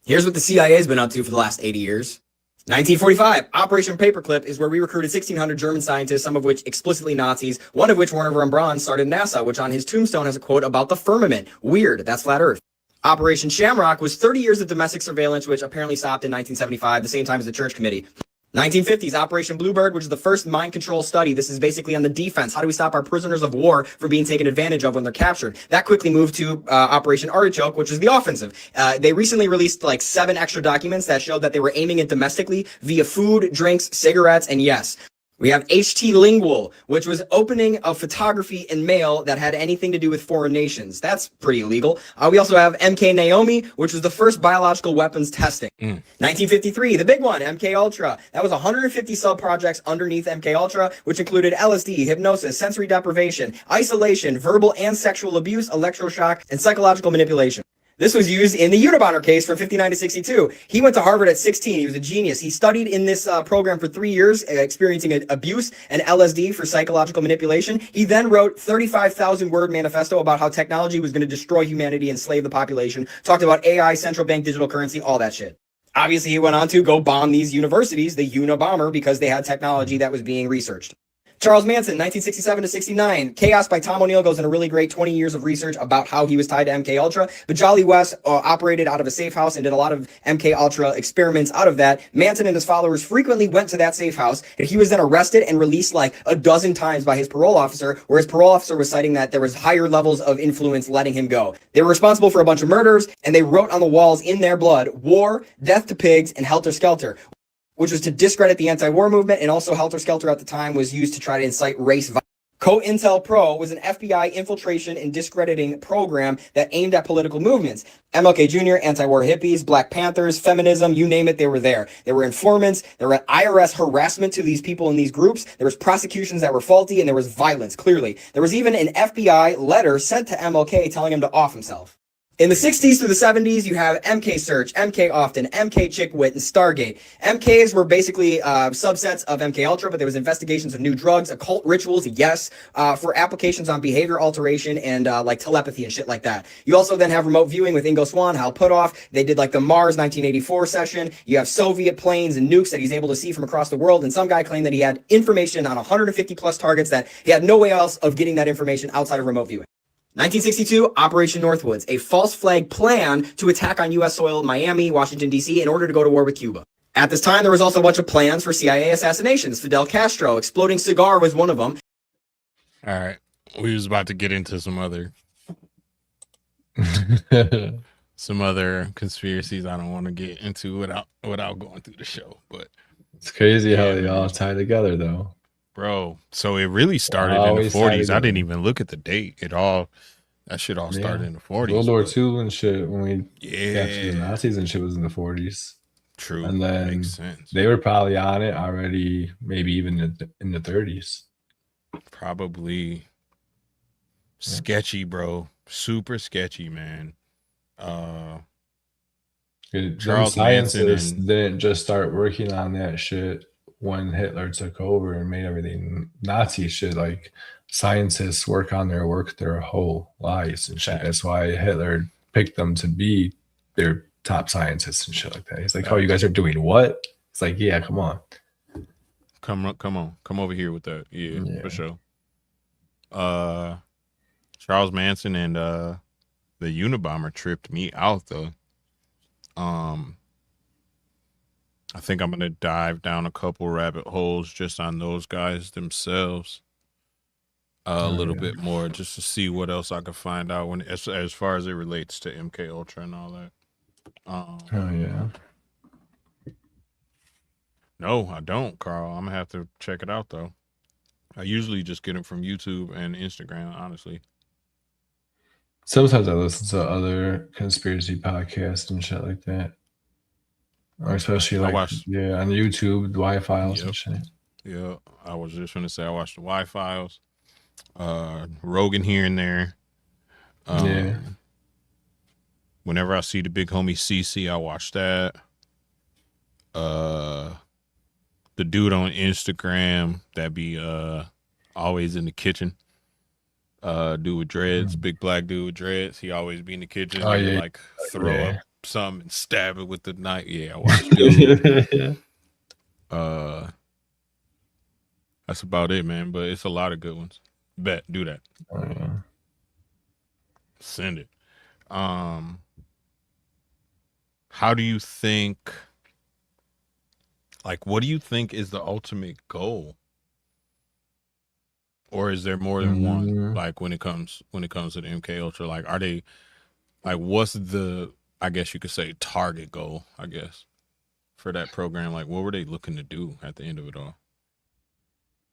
S3: Here's what the CIA's been up to for the last 80 years. 1945, Operation Paperclip is where we recruited 1,600 German scientists, some of which explicitly Nazis, one of which, Werner von Braun, started NASA, which on his tombstone has a quote about the firmament. Weird, that's flat Earth. Operation Shamrock was 30 years of domestic surveillance, which apparently stopped in 1975, the same time as the Church Committee. 1950s, Operation Bluebird, which is the first mind control study. This is basically on the defense. How do we stop our prisoners of war from being taken advantage of when they're captured? That quickly moved to Operation Artichoke, which is the offensive. They recently released like 7 extra documents that showed that they were aiming it domestically via food, drinks, cigarettes, and yes, we have HT Lingual, which was opening of photography and mail that had anything to do with foreign nations. That's pretty illegal. We also have MK Naomi, which was the first biological weapons testing. 1953, the big one, MKUltra. That was 150 sub-projects underneath MKUltra, which included LSD, hypnosis, sensory deprivation, isolation, verbal and sexual abuse, electroshock, and psychological manipulation. This was used in the Unabomber case from 59 to 62. He went to Harvard at 16. He was a genius. He studied in this program for 3 years, experiencing abuse and LSD for psychological manipulation. He then wrote 35,000-word manifesto about how technology was going to destroy humanity, enslave the population, talked about AI, central bank, digital currency, all that shit. Obviously, he went on to go bomb these universities, the Unabomber, because they had technology that was being researched. Charles Manson, 1967 to 69. Chaos by Tom O'Neill goes in a really great 20 years of research about how he was tied to MKUltra. But Jolly West operated out of a safe house and did a lot of MKUltra experiments out of that. Manson and his followers frequently went to that safe house, and he was then arrested and released like a dozen times by his parole officer, where his parole officer was citing that there was higher levels of influence letting him go. They were responsible for a bunch of murders, and they wrote on the walls in their blood, war, death to pigs, and helter skelter, which was to discredit the anti-war movement, and also Helter Skelter at the time was used to try to incite race violence. COINTELPRO was an FBI infiltration and discrediting program that aimed at political movements. MLK Jr., anti-war hippies, Black Panthers, feminism, you name it, they were there. There were informants, there were IRS harassment to these people in these groups, there was prosecutions that were faulty, and there was violence, clearly. There was even an FBI letter sent to MLK telling him to off himself. In the 60s through the 70s, you have MK Search, MK Often, MK Chickwit, and Stargate. MKs were basically subsets of MKUltra, but there was investigations of new drugs, occult rituals, yes, for applications on behavior alteration and like telepathy and shit like that. You also then have remote viewing with Ingo Swann, Hal Puthoff. They did like the Mars 1984 session. You have Soviet planes and nukes that he's able to see from across the world, and some guy claimed that he had information on 150 plus targets that he had no way else of getting that information outside of remote viewing. 1962, Operation Northwoods, a false flag plan to attack on U.S. soil, Miami, Washington, D.C., in order to go to war with Cuba. At this time, there was also a bunch of plans for CIA assassinations. Fidel Castro, exploding cigar was one of them.
S2: All right. We was about to get into some other conspiracies I don't want to get into without going through the show. But
S1: it's crazy how they all tie together, though.
S2: Bro, so it really started in the 40s. I didn't even look at the date. That shit all started in the 40s.
S1: World War II and shit, when we captured the Nazis and shit, was in the 40s.
S2: True.
S1: And then
S2: makes sense.
S1: They were probably on it already, maybe even in the 30s.
S2: Probably sketchy, bro. Super sketchy, man.
S1: Charles scientists didn't just start working on that shit when Hitler took over and made everything Nazi shit. Like, scientists work on their work their whole lives and shit. That's why Hitler picked them to be their top scientists and shit like that. He's like, "Oh, you guys are doing what?" It's like, "Yeah, come on,
S2: come on, come over here with that." Yeah, for sure. Charles Manson and the Unabomber tripped me out though. I think I'm going to dive down a couple rabbit holes just on those guys themselves a little bit more, just to see what else I could find out as far as it relates to MKUltra and all that. No, I don't, Carl. I'm going to have to check it out, though. I usually just get it from YouTube and Instagram, honestly.
S1: Sometimes I listen to other conspiracy podcasts and shit like that. Or especially like on YouTube, the Y-Files and shit.
S2: Yeah, I was just gonna say I watched the Y-Files, Rogan here and there. Whenever I see the big homie CC, I watch that. The dude on Instagram that be always in the kitchen. Dude with dreads, big black dude with dreads. He always be in the kitchen. Like throw up some and stab it with the knife. Yeah, I watched it. That's about it, man. But it's a lot of good ones. Bet, do that.
S1: Oh, yeah.
S2: Send it. How do you think? Like, what do you think is the ultimate goal? Or is there more than one? Like when it comes to the MKUltra, like are they like what's the I guess you could say target goal, I guess, for that program? Like what were they looking to do at the end of it all?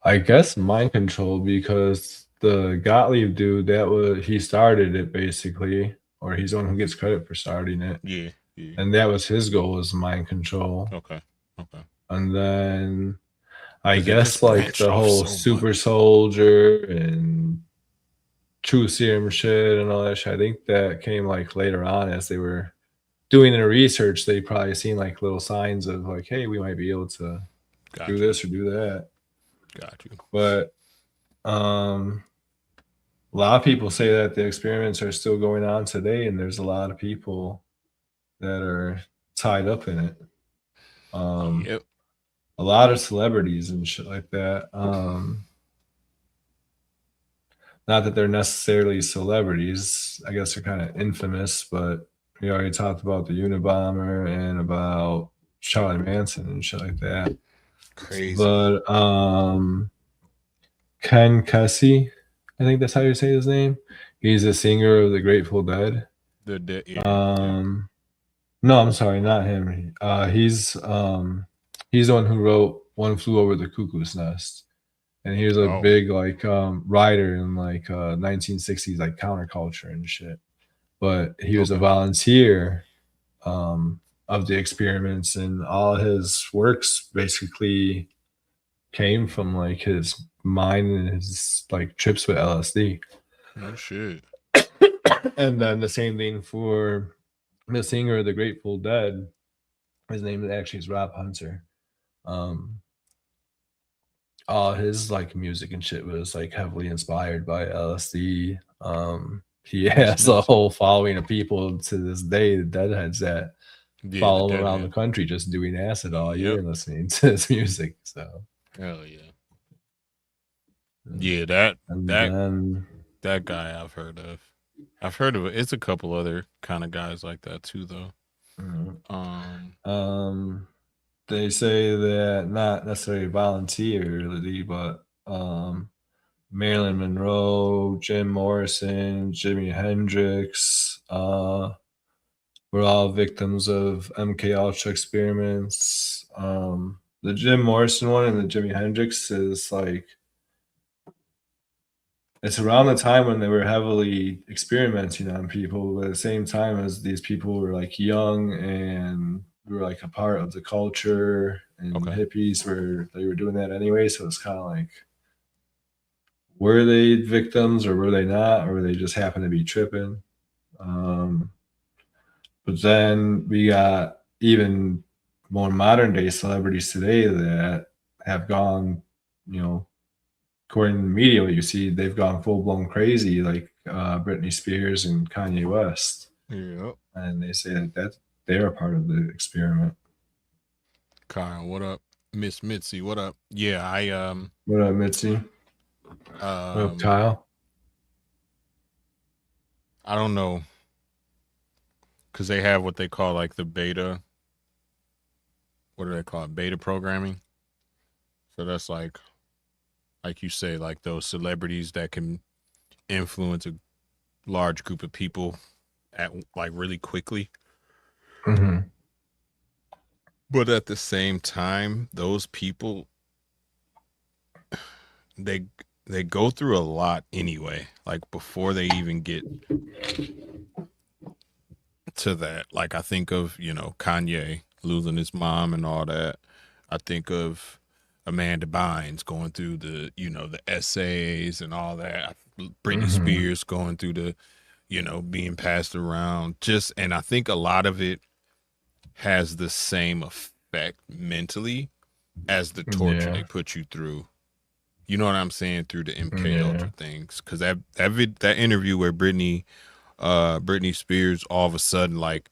S1: I guess mind control, because the Gottlieb dude, he started it basically, or he's the one who gets credit for starting it.
S2: Yeah.
S1: And that was his goal, was mind control.
S2: Okay.
S1: And then I
S2: 'Cause it
S1: guess
S2: just
S1: like
S2: branched
S1: the
S2: off
S1: whole
S2: so
S1: super
S2: much.
S1: soldier and true serum shit and all that shit, I think that came like later on as they were doing their research. They probably seen like little signs of like, hey, we might be able to do this or do that.
S2: Got you.
S1: But a lot of people say that the experiments are still going on today, and there's a lot of people that are tied up in it.
S2: Yep.
S1: A lot of celebrities and shit like that. Not that they're necessarily celebrities. I guess they're kind of infamous, but we already talked about the Unabomber and about Charlie Manson and shit like that.
S2: Crazy.
S1: But Ken Kesey, I think that's how you say his name. He's a singer of the Grateful Dead. No, I'm sorry, not him. He's the one who wrote One Flew Over the Cuckoo's Nest. And he was a big like writer in like 1960s like counterculture and shit. But he was a volunteer of the experiments, and all his works basically came from like his mind and his like trips with LSD.
S2: Oh shit.
S1: And then the same thing for the singer of the Grateful Dead. His name actually is Rob Hunter. All his like music and shit was like heavily inspired by LSD. He has a whole following of people to this day, the Deadheads, that follow him around the country just doing acid all year and listening to his music. So
S2: hell yeah. Yeah, that guy I've heard of. It's a couple other kind of guys like that too, though.
S1: They say that not necessarily voluntarily, but Marilyn Monroe, Jim Morrison, Jimi Hendrix, were all victims of MKUltra experiments. The Jim Morrison one and the Jimi Hendrix is like, it's around the time when they were heavily experimenting on people, but at the same time as these people were like young and were like a part of the culture, and hippies they were doing that anyway. So it's kind of like, were they victims or were they not, or were they just happen to be tripping? But then we got even more modern day celebrities today that have gone, according to the media, what you see, they've gone full blown crazy, like Britney Spears and Kanye West.
S2: Yeah.
S1: And they say that they're a part of the experiment.
S2: Kyle, what up? Miss Mitzi, what up? Yeah,
S1: What up, Mitzi? What up, Kyle?
S2: I don't know, because they have what they call like the beta. What do they call it? Beta programming. So that's like you say, like those celebrities that can influence a large group of people at like really quickly.
S1: Mm-hmm.
S2: But at the same time, those people, they go through a lot anyway. Like before they even get to that. Like I think of, Kanye losing his mom and all that. I think of Amanda Bynes going through the, the essays and all that. Britney Spears going through the, being passed around. And I think a lot of it has the same effect mentally as the torture they put you through. You know what I'm saying? Through the MKUltra things. Because that interview where Britney Spears all of a sudden like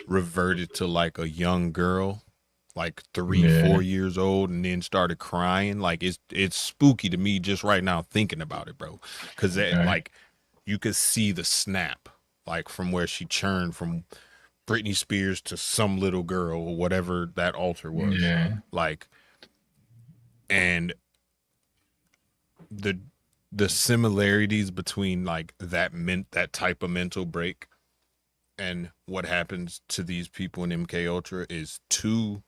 S2: reverted to like a young girl, like 3,
S1: Yeah.
S2: 4 years old, and then started crying. Like it's spooky to me just right now thinking about it, bro. Because that
S1: Okay.
S2: like you could see the snap, like from where she churned from Britney Spears to some little girl or whatever that altar was.
S1: Yeah.
S2: Like, and the similarities between like that type of mental break and what happens to these people in MKUltra is too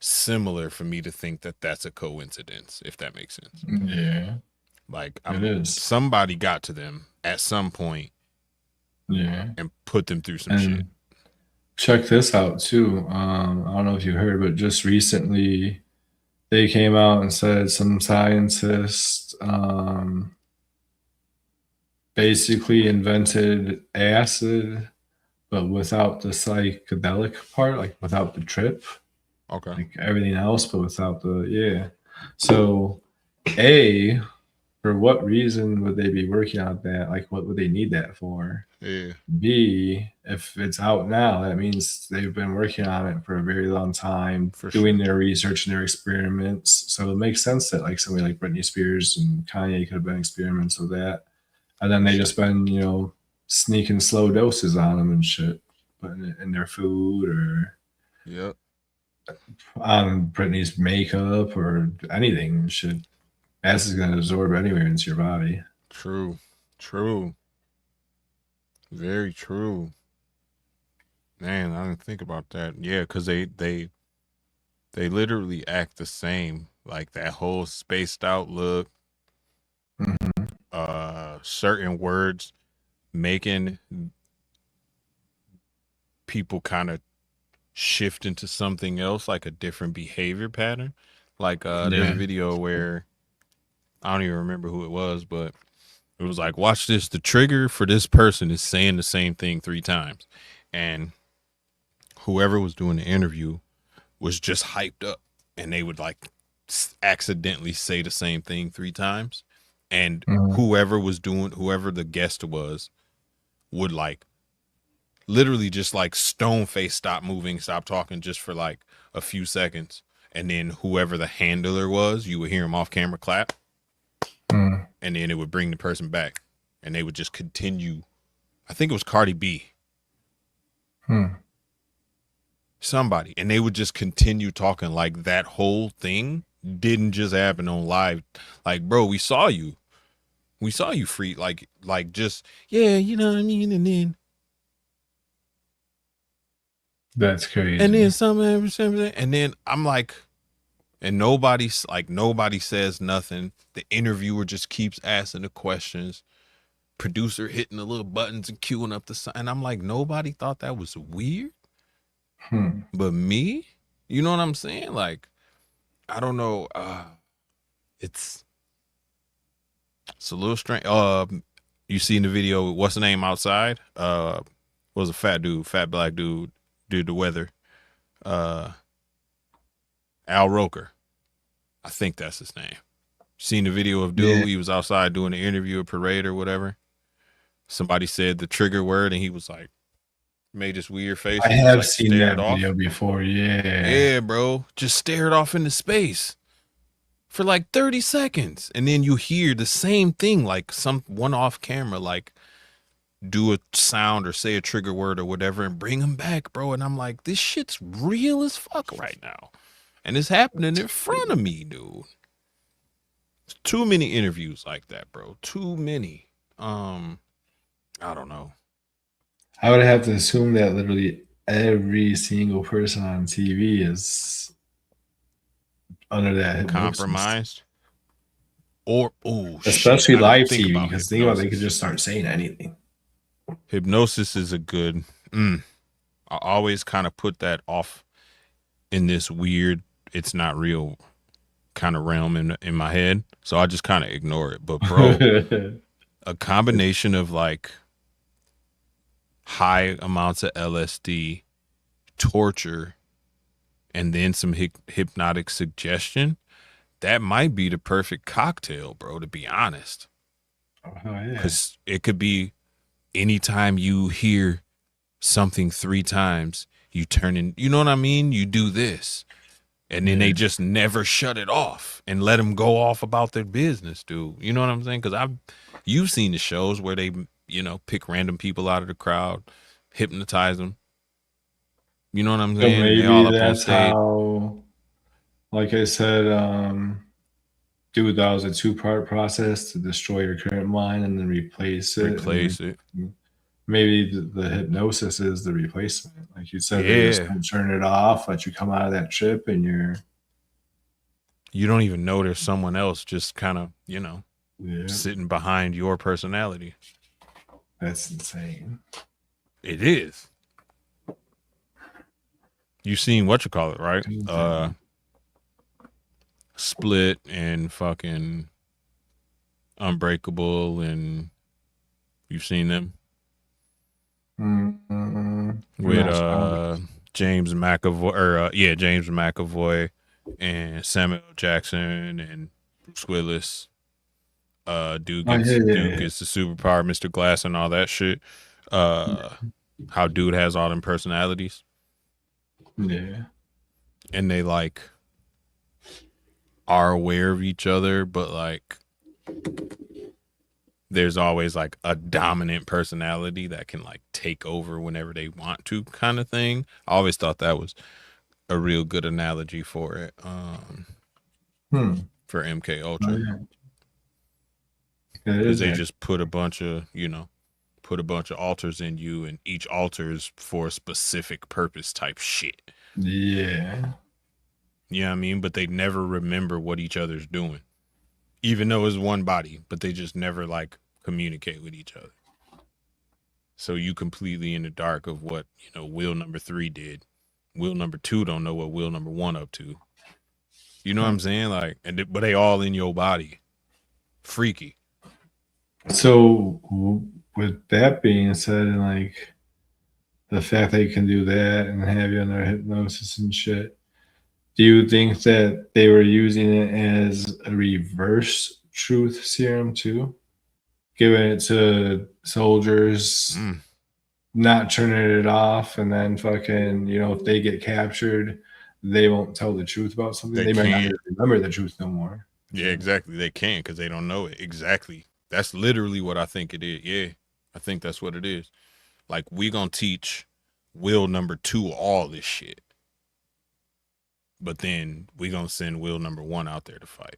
S2: similar for me to think that that's a coincidence, if that makes sense.
S1: Yeah.
S2: Like
S1: It is.
S2: somebody got to them at some point
S1: Yeah.
S2: and put them through some
S1: And
S2: shit.
S1: check this out too. I don't know if you heard, but just recently they came out and said some scientists basically invented acid, but without the psychedelic part, like without the trip,
S2: Okay.
S1: like everything else, but without the So, A, for what reason would they be working on that? Like, what would they need that for?
S2: Yeah.
S1: B, if it's out now, that means they've been working on it for a very long time,
S2: For
S1: doing
S2: sure.
S1: their research and their experiments. So it makes sense that like somebody like Britney Spears and Kanye could have been experiments with that. And then they just been, sneaking slow doses on them and shit, putting it in their food or
S2: Yep.
S1: on Britney's makeup or anything and shit. Acid is going to absorb anywhere into your body.
S2: True. Very true. Man, I didn't think about that. Yeah, because they literally act the same. Like that whole spaced out look,
S1: Mm-hmm.
S2: certain words making people kind of shift into something else, like a different behavior pattern. Like there's a video where I don't even remember who it was, but it was like, watch this. The trigger for this person is saying the same thing 3 times. And whoever was doing the interview was just hyped up, and they would like accidentally say the same thing 3 times. And whoever the guest was would like literally just like stone face stop moving, stop talking just for like a few seconds. And then whoever the handler was, you would hear him off camera clap. And then it would bring the person back, and they would just continue. I think it was Cardi B. Somebody. And they would just continue talking like that whole thing didn't just happen on live. Like, bro, we saw you free. Like just, yeah, you know what I mean? And then
S1: That's crazy.
S2: and then something, and then I'm like, and nobody says nothing. The interviewer just keeps asking the questions. Producer hitting the little buttons and queuing up the sign. And I'm like, nobody thought that was weird. But me? You know what I'm saying? Like, I don't know. It's a little strange. You seen the video, what's the name outside? Was a fat black dude, the weather. Al Roker. I think that's his name. Seen the video of dude? Yeah. He was outside doing an interview, a parade or whatever. Somebody said the trigger word, and he was like, made this weird face.
S1: I have seen that video before.
S2: Yeah, bro. Just stared off into space for like 30 seconds. And then you hear the same thing, like one off camera, like do a sound or say a trigger word or whatever and bring him back, bro. And I'm like, this shit's real as fuck right now. And it's happening in front of me, dude. Too many interviews like that, bro. Too many. I don't know.
S1: I would have to assume that literally every single person on TV is under that
S2: compromised. Or
S1: especially live TV, because think about they could just start saying anything.
S2: Hypnosis is a good. I always kind of put that off in this weird, it's not real kind of realm in my head, so I just kind of ignore it. But bro, a combination of like high amounts of LSD, torture, and then some hypnotic suggestion, that might be the perfect cocktail, bro, to be honest.
S1: Oh, yeah.
S2: Because it could be anytime you hear something 3 times, you turn in, you know what I mean? You do this. And then they just never shut it off and let them go off about their business, dude. You know what I'm saying? Because you've seen the shows where they, you know, pick random people out of the crowd, hypnotize them. You know what I'm
S1: So
S2: saying? They all
S1: maybe
S2: up on
S1: that's
S2: stage.
S1: how, like I said, do that was a 2-part process to destroy your current mind and then replace it.
S2: Replace it.
S1: Maybe the hypnosis is the replacement. Like you said, they just
S2: Yeah.
S1: don't turn it off, let you come out of that trip, and
S2: You don't even know there's someone else just kind of, you know,
S1: yeah,
S2: sitting behind your personality.
S1: that's insane.
S2: It is. You seen what you call it, right? Split and fucking Unbreakable, and you've seen them with James McAvoy, or James McAvoy and Samuel Jackson and Bruce Willis. Dude gets the superpower, Mr. Glass, and all that shit. How dude has all them personalities.
S1: Yeah.
S2: And they like are aware of each other, but like there's always like a dominant personality that can like take over whenever they want to, kind of thing. I always thought that was a real good analogy for it. For MKUltra. Because they just put a bunch of, you know, alters in you, and each alter is for a specific purpose type shit.
S1: Yeah.
S2: You know what I mean? But they never remember what each other's doing. Even though it's one body, but they just never like communicate with each other. So you completely in the dark of what, you know, wheel number 3 did. Wheel number 2 don't know what wheel number 1 up to. You know what I'm saying? Like, but they all in your body. Freaky.
S1: So with that being said, and like the fact that you can do that and have you under hypnosis and shit, do you think that they were using it as a reverse truth serum too? Giving it to soldiers, not turning it off, and then fucking, you know, if they get captured, they won't tell the truth about something. They might not even remember the truth no more.
S2: Yeah, exactly. They can't because they don't know it. Exactly. That's literally what I think it is. Yeah, I think that's what it is. Like, we gonna teach wheel number 2 all this shit. But then we gonna send wheel number 1 out there to fight.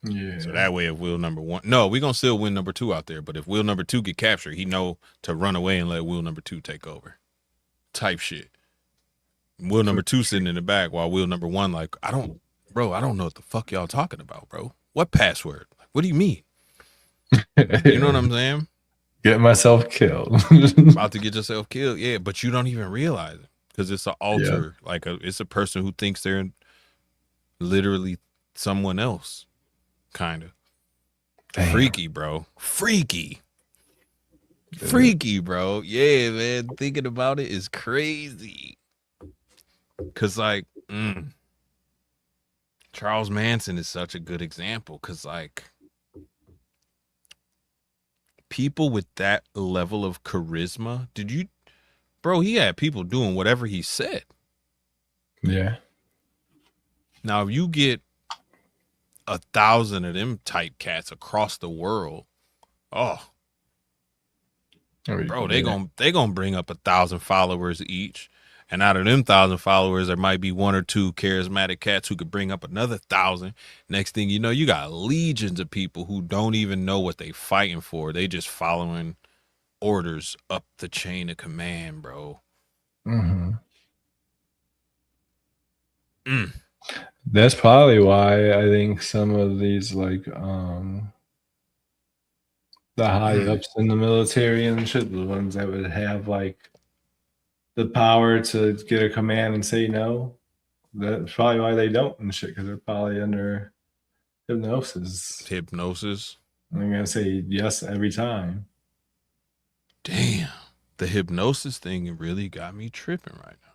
S1: Yeah.
S2: So that way, if wheel number 1, no, we gonna still win number 2 out there. But if wheel number 2 get captured, he know to run away and let wheel number 2 take over. Type shit. Wheel number 2 sitting in the back while wheel number 1 like, I don't know what the fuck y'all talking about, bro. What password? Like, what do you mean? You know what I'm saying?
S1: Get myself killed.
S2: About to get yourself killed. Yeah, but you don't even realize it because it's an alter. Yeah. Like it's a person who thinks they're literally someone else. Kind of. Freaky, bro. Freaky, bro. Yeah, man. Thinking about it is crazy. Cause like, Charles Manson is such a good example. Cause like, people with that level of charisma, he had people doing whatever he said.
S1: Yeah.
S2: Now, if you get 1,000 of them type cats across the world, bro, they gonna bring up 1,000 followers each. And out of them 1,000 followers, there might be 1 or 2 charismatic cats who could bring up another 1,000. Next thing you know, you got legions of people who don't even know what they fighting for. They just following orders up the chain of command, bro.
S1: That's probably why I think some of these like the high ups in the military and shit, the ones that would have like the power to get a command and say no, that's probably why they don't and shit, because they're probably under hypnosis. I'm gonna say yes every time.
S2: Damn, the hypnosis thing really got me tripping right now.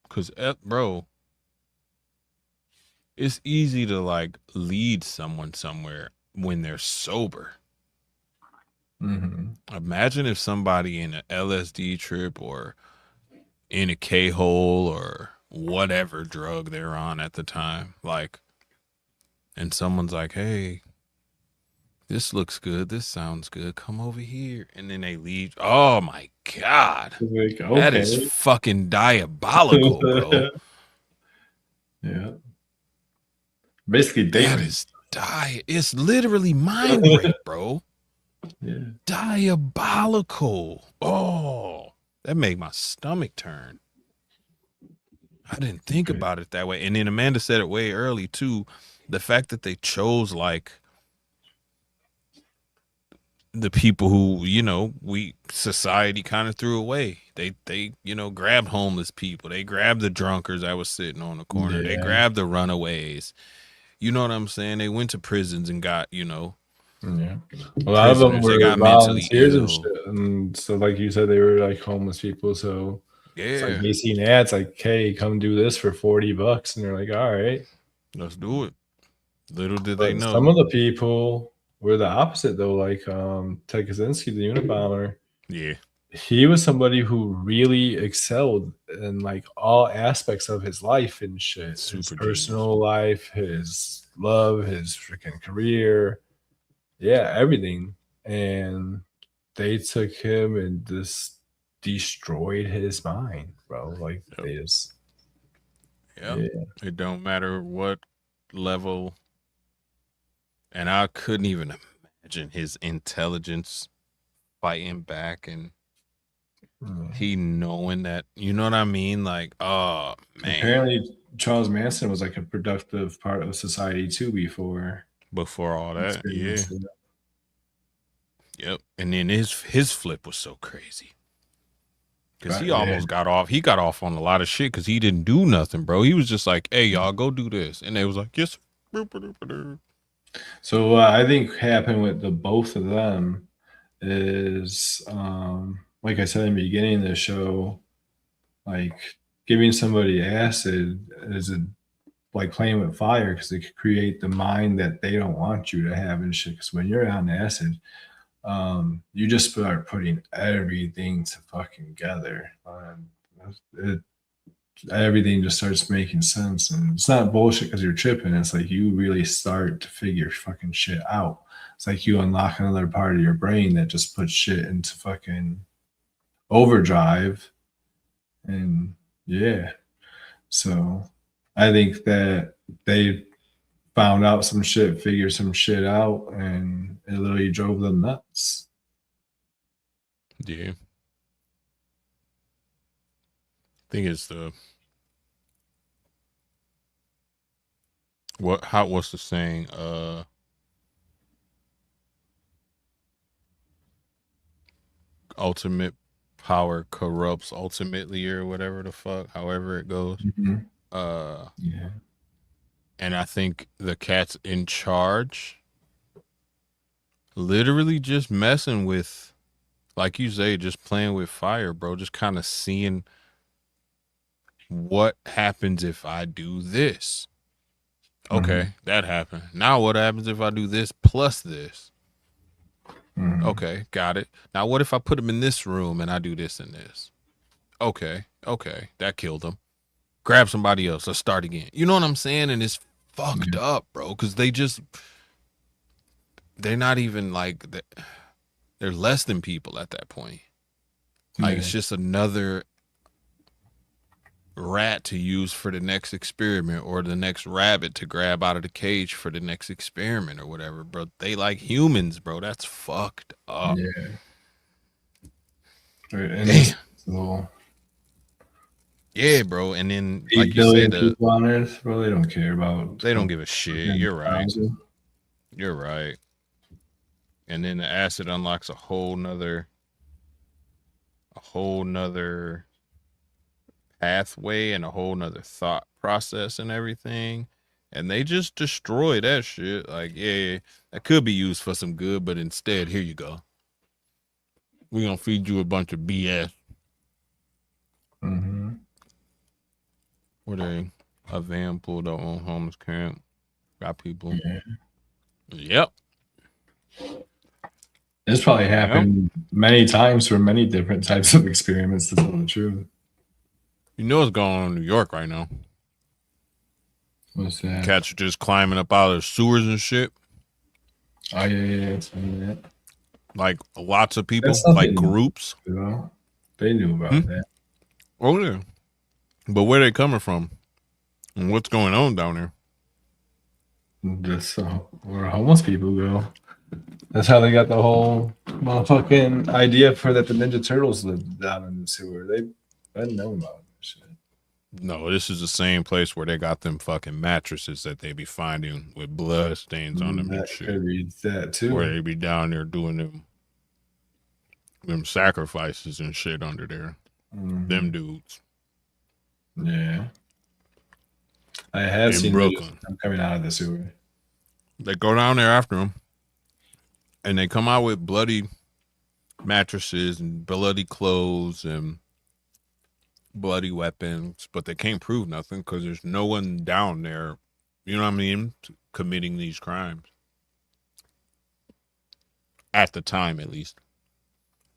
S2: Cause bro, it's easy to like lead someone somewhere when they're sober. Imagine if somebody in an LSD trip or in a K-hole or whatever drug they're on at the time, like, and someone's like, hey, this looks good, this sounds good, come over here, and then they leave. Oh my God.
S1: Like,
S2: That is
S1: okay.
S2: fucking diabolical, bro.
S1: Yeah. Basically,
S2: That
S1: dating.
S2: is it's literally mind rape, bro.
S1: Yeah.
S2: Diabolical. Oh, that made my stomach turn. I didn't think
S1: Okay.
S2: about it that way. And then Amanda said it way early too. The fact that they chose like the people who, you know, society kind of threw away. They, you know, grabbed homeless people. They grabbed the drunkards that was sitting on the corner. They
S1: Yeah.
S2: grabbed the runaways. You know what I'm saying? They went to prisons and got, you know,
S1: Yeah. A lot of them
S2: prisoners. They
S1: were
S2: got mentally
S1: volunteers and
S2: ill.
S1: shit. And so, like you said, they were like homeless people. So it's like
S2: Yeah,
S1: they seen ads like, hey, come do this for $40. And they're like, all right.
S2: let's do it. Little did they
S1: But
S2: know.
S1: some of the people were the opposite though, like Ted Kaczynski, the Unabomber.
S2: Yeah.
S1: He was somebody who really excelled in like all aspects of his life and shit.
S2: Super
S1: His
S2: genius.
S1: personal life, his love, his freaking career. Yeah, everything. And they took him and just destroyed his mind, bro. Like
S2: Yep.
S1: they just
S2: Yep.
S1: yeah.
S2: It don't matter what level. And I couldn't even imagine his intelligence fighting back and he knowing that, you know what I mean? Like, oh man.
S1: Apparently Charles Manson was like a productive part of society too before
S2: all that. Yeah.
S1: experiencing it.
S2: Yep. And then his flip was so crazy. Because he
S1: Right,
S2: almost got off. He got off on a lot of shit because he didn't do nothing, bro. He was just like, hey, y'all, go do this. And they was like, yes.
S1: So what I think happened with the both of them is like I said in the beginning of the show, like giving somebody acid is like playing with fire because it could create the mind that they don't want you to have and shit. Because when you're on acid, you just start putting everything to fucking together. Everything just starts making sense, and it's not bullshit because you're tripping. It's like you really start to figure fucking shit out. It's like you unlock another part of your brain that just puts shit into fucking overdrive, and yeah. So I think that they found out some shit, figured some shit out, and it literally drove them nuts.
S2: Yeah. I think it's what's the saying? Ultimate power corrupts ultimately, or whatever the fuck, however it goes.
S1: Yeah.
S2: And I think the cats in charge literally just messing with, like you say, just playing with fire, bro. Just kind of seeing what happens if I do this. Okay, that happened. Now what happens if I do this plus this? Okay, got it. Now what if I put him in this room and I do this and this? Okay, that killed him. Grab somebody else. Let's start again. You know what I'm saying? And it's fucked up, bro, because they're not even like, they're less than people at that point. Like, it's just another rat to use for the next experiment, or the next rabbit to grab out of the cage for the next experiment or whatever, bro. They like humans, bro. That's fucked up.
S1: Yeah. And
S2: damn.
S1: So,
S2: yeah, bro. And then,
S1: 8
S2: like you
S1: billion
S2: said,
S1: people on Earth, bro, they don't care about.
S2: they don't give a shit. You're right.
S1: 10,000.
S2: You're right. And then the acid unlocks a whole nother pathway and a whole nother thought process and everything. And they just destroy that shit. Like, yeah, that could be used for some good, but instead, here you go. We're gonna feed you a bunch of BS. Where they a van pulled up on homeless camp. Got people.
S1: Yeah.
S2: Yep.
S1: This probably happened many times for many different types of experiments, to tell the truth.
S2: You know what's going on in New York right now?
S1: What's that?
S2: Cats are just climbing up out of the sewers and shit.
S1: Oh, yeah. It's that.
S2: Like lots of people,
S1: That's something
S2: like groups.
S1: You know? They knew about that.
S2: Oh, yeah. But where they coming from? And what's going on down there?
S1: Just where homeless people go. That's how they got the whole motherfucking idea for that the Ninja Turtles lived down in the sewer. They didn't know about that shit.
S2: No, this is the same place where they got them fucking mattresses that they be finding with blood stains on them and
S1: That
S2: shit.
S1: could read that too.
S2: Where they be down there doing them sacrifices and shit under there. Them dudes.
S1: Yeah. I have
S2: In
S1: seen
S2: Brooklyn.
S1: them coming out of the sewer.
S2: They go down there after them, and they come out with bloody mattresses and bloody clothes and bloody weapons, but they can't prove nothing because there's no one down there, you know what I mean, committing these crimes. At the time, at least.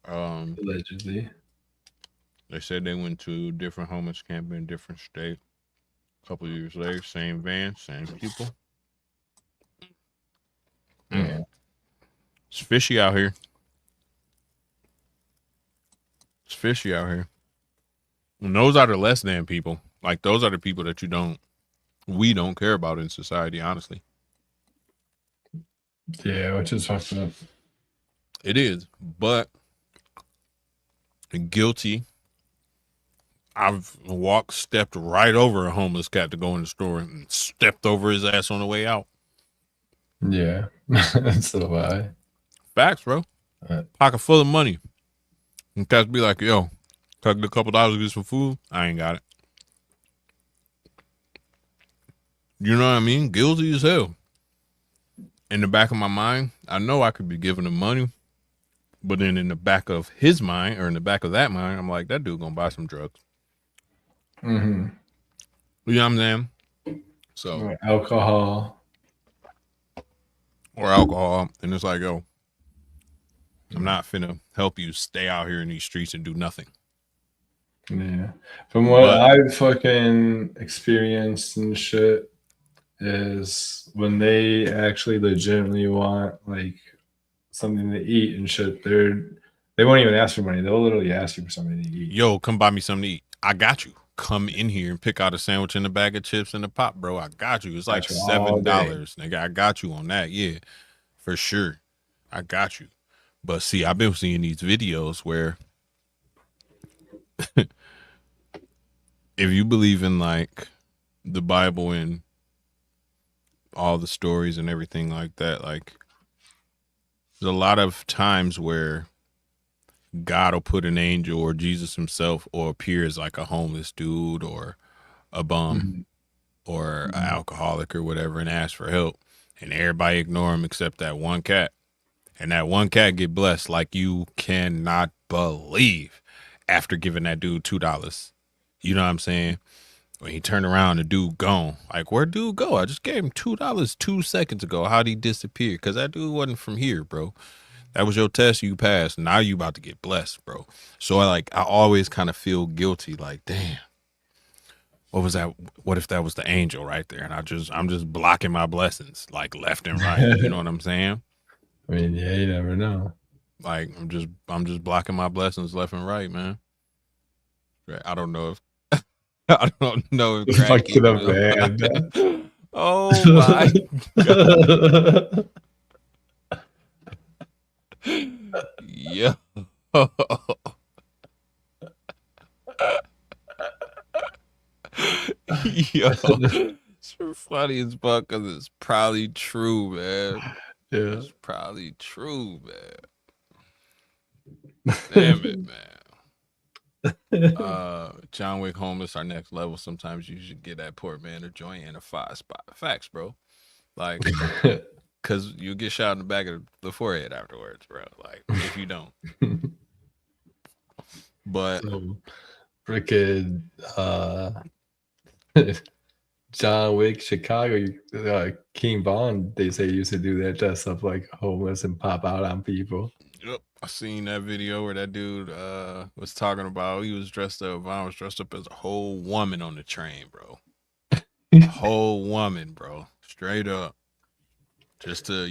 S1: Allegedly.
S2: They said they went to different homeless camp in different states. A couple of years later, same van, same people.
S1: Yeah.
S2: It's fishy out here. It's fishy out here. And those are the less than people. Like, those are the people that we don't care about in society, honestly.
S1: Yeah, which is fucked up.
S2: It is. But guilty. I've stepped right over a homeless cat to go in the store and stepped over his ass on the way out.
S1: Yeah. So I.
S2: Facts, bro. Pocket full of money. And cats be like, yo, can I get a couple dollars to get some food? I ain't got it. You know what I mean? Guilty as hell. In the back of my mind, I know I could be giving him money. But then in the back of his mind, or in the back of that mind, I'm like, that dude gonna buy some drugs.
S1: Mm-hmm.
S2: You know what I'm saying? So.
S1: Or alcohol.
S2: Or alcohol. And it's like, yo, I'm not finna help you stay out here in these streets and do nothing.
S1: Yeah. From what I've fucking experienced and shit is when they actually legitimately want like something to eat and shit, they won't even ask for money. They'll literally ask you for something to eat.
S2: Yo, come buy me something to eat. I got you. Come in here and pick out a sandwich and a bag of chips and a pop, bro. I got you. It's like $7, nigga. I got you on that. Yeah, for sure. I got you. But see, I've been seeing these videos where if you believe in like the Bible and all the stories and everything like that, like there's a lot of times where God will put an angel or Jesus himself or appear as like a homeless dude or a bum or an alcoholic or whatever and ask for help, and everybody ignore him except that one cat. And that one cat get blessed like you cannot believe after giving that dude $2. You know what I'm saying? When he turned around, the dude gone. Like, where'd dude go? I just gave him $2 2 seconds ago. How'd he disappear? Because that dude wasn't from here, bro. That was your test, you passed. Now you about to get blessed, bro. So I always kind of feel guilty, like, damn. What was that? What if that was the angel right there? And I'm just blocking my blessings, like left and right. You know what I'm saying?
S1: I mean, yeah, you never know.
S2: Like I'm just blocking my blessings left and right, man. I don't know if I don't know if crack
S1: Fucking up, man.
S2: Oh my God. Yeah. Yo, it's funny as fuck because it's probably true, man.
S1: Yeah.
S2: It's probably true, man. Damn it, man. John Wick homeless, our next level. Sometimes you should get that poor man a joint and a 5-spot. Facts, bro. Like, because you'll get shot in the back of the forehead afterwards, bro. Like, if you don't. But
S1: so, freaking John Wick, Chicago, King Von, they say used to do that, dress up like homeless and pop out on people.
S2: I seen that video where that dude was talking about he was dressed up. Vaughn was dressed up as a whole woman on the train, bro. A whole woman, bro. Straight up. Just to,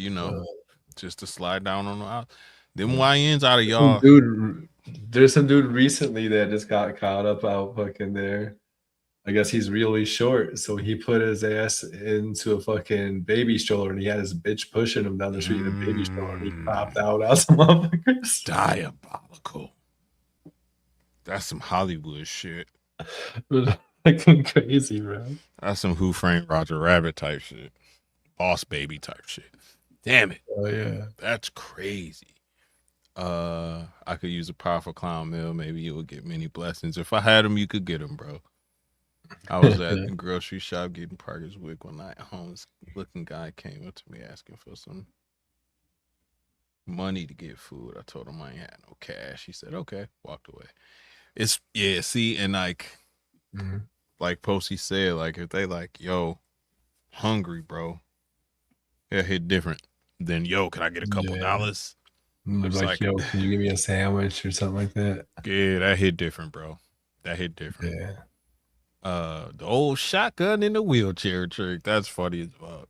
S2: just to slide down on the out. Them YNs out of y'all.
S1: There's some dude recently that just got caught up out fucking there. I guess he's really short, so he put his ass into a fucking baby stroller, and he had his bitch pushing him down the street in a baby stroller, and he popped out some motherfuckers.
S2: Diabolical. That's some Hollywood shit.
S1: It was fucking crazy, bro.
S2: That's some Who Framed Roger Rabbit type shit. Boss Baby type shit. Damn it.
S1: Oh yeah.
S2: That's crazy. I could use a powerful clown meal. Maybe you would get many blessings. If I had them, you could get them, bro. I was at the grocery shop getting Parker's wig one night. A homeless looking guy came up to me asking for some money to get food. I told him I ain't had no cash. He said, okay, walked away. It's see, and like Posey said, like if they like, yo, hungry, bro, it hit different than yo, can I get a couple dollars?
S1: Like, yo, can you give me a sandwich or something like that?
S2: Yeah, that hit different, bro. That hit different.
S1: Yeah.
S2: The old shotgun in the wheelchair trick. That's funny as fuck.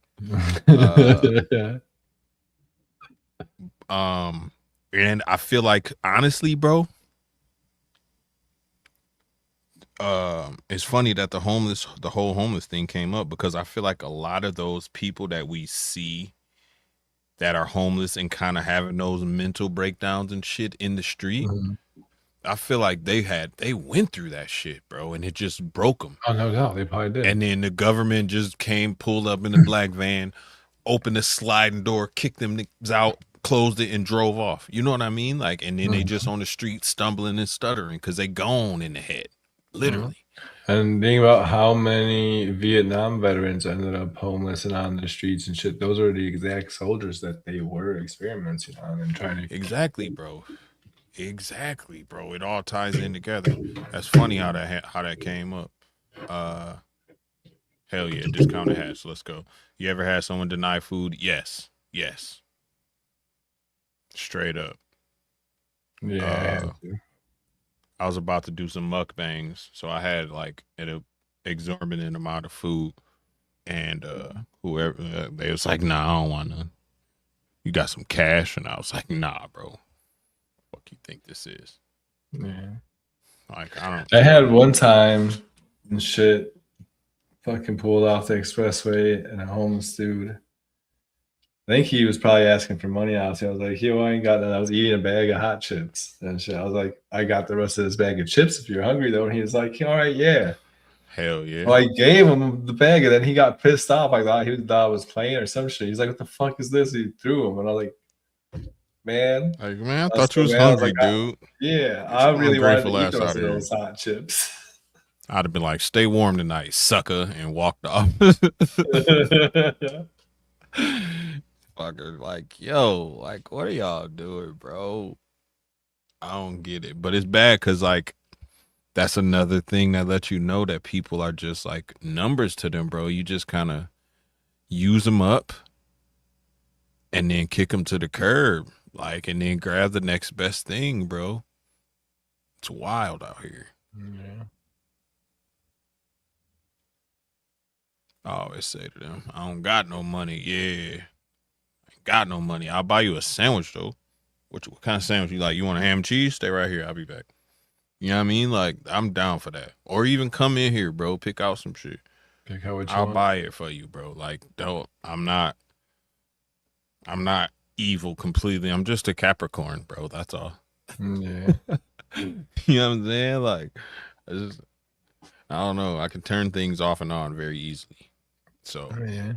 S2: And I feel like honestly, bro, it's funny that the whole homeless thing came up, because I feel like a lot of those people that we see that are homeless and kind of having those mental breakdowns and shit in the street, I feel like they went through that shit, bro, and it just broke them.
S1: Oh, no doubt. They probably did.
S2: And then the government just pulled up in the black van, opened the sliding door, kicked them niggas out, closed it, and drove off. You know what I mean? Like, and then they just on the street stumbling and stuttering because they gone in the head, literally.
S1: And think about how many Vietnam veterans ended up homeless and on the streets and shit. Those are the exact soldiers that they were experimenting on and trying to.
S2: Exactly, bro. Exactly, bro. It all ties in together. That's funny how that came up. Hell yeah, discounted hats. Let's go. You ever had someone deny food? Yes. Straight up.
S1: Yeah.
S2: I was about to do some mukbangs, so I had like an exorbitant amount of food, and whoever they was like, "Nah, I don't want none. You got some cash?" And I was like, "Nah, bro. What you think this is?"
S1: Yeah.
S2: Like I
S1: had one time and shit. Fucking pulled off the expressway and a homeless dude. I think he was probably asking for money. I was like, yo, I ain't got that. I was eating a bag of hot chips and shit. I was like, I got the rest of this bag of chips if you're hungry, though. And he was like, all right, yeah.
S2: Hell yeah.
S1: Well, I gave him the bag, and then he got pissed off. I thought I was playing or some shit. He's like, what the fuck is this? He threw him. And I was like, man.
S2: I thought you was hungry, dude.
S1: I really wanted to eat the rest of those hot chips.
S2: I'd have been like, stay warm tonight, sucker, and walked off. Fucker, like, yo, like, what are y'all doing, bro? I don't get it. But it's bad because, like, that's another thing that lets you know that people are just, like, numbers to them, bro. You just kind of use them up and then kick them to the curb, like, and then grab the next best thing, bro. It's wild out here.
S1: Yeah.
S2: I always say to them, I don't got no money. Yeah. I ain't got no money. I'll buy you a sandwich, though. What kind of sandwich you like? You want a ham and cheese? Stay right here. I'll be back. You know what I mean? Like, I'm down for that. Or even come in here, bro. Pick out some shit.
S1: Pick out what you
S2: I'll
S1: want.
S2: buy it for you, bro. Like, don't. I'm not evil completely. I'm just a Capricorn, bro. That's all.
S1: Yeah.
S2: You know what I'm saying? Like, I don't know. I can turn things off and on very easily. So
S1: yeah.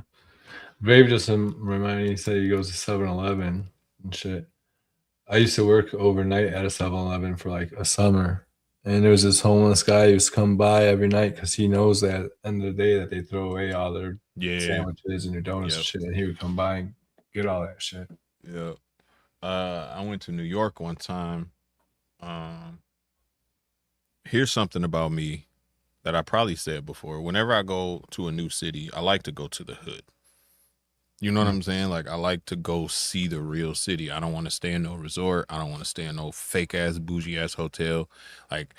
S1: Brave just reminded me, he said he goes to 7-Eleven and shit. I used to work overnight at a 7-Eleven for like a summer. And there was this homeless guy who used to come by every night because he knows that at the end of the day that they throw away all their sandwiches and their donuts and shit. And he would come by and get all that shit.
S2: Yeah. I went to New York one time. Here's something about me that I probably said before. Whenever I go to a new city, I like to go to the hood. You know what I'm saying? Like, I like to go see the real city. I don't want to stay in no resort. I don't want to stay in no fake ass bougie ass hotel. Like,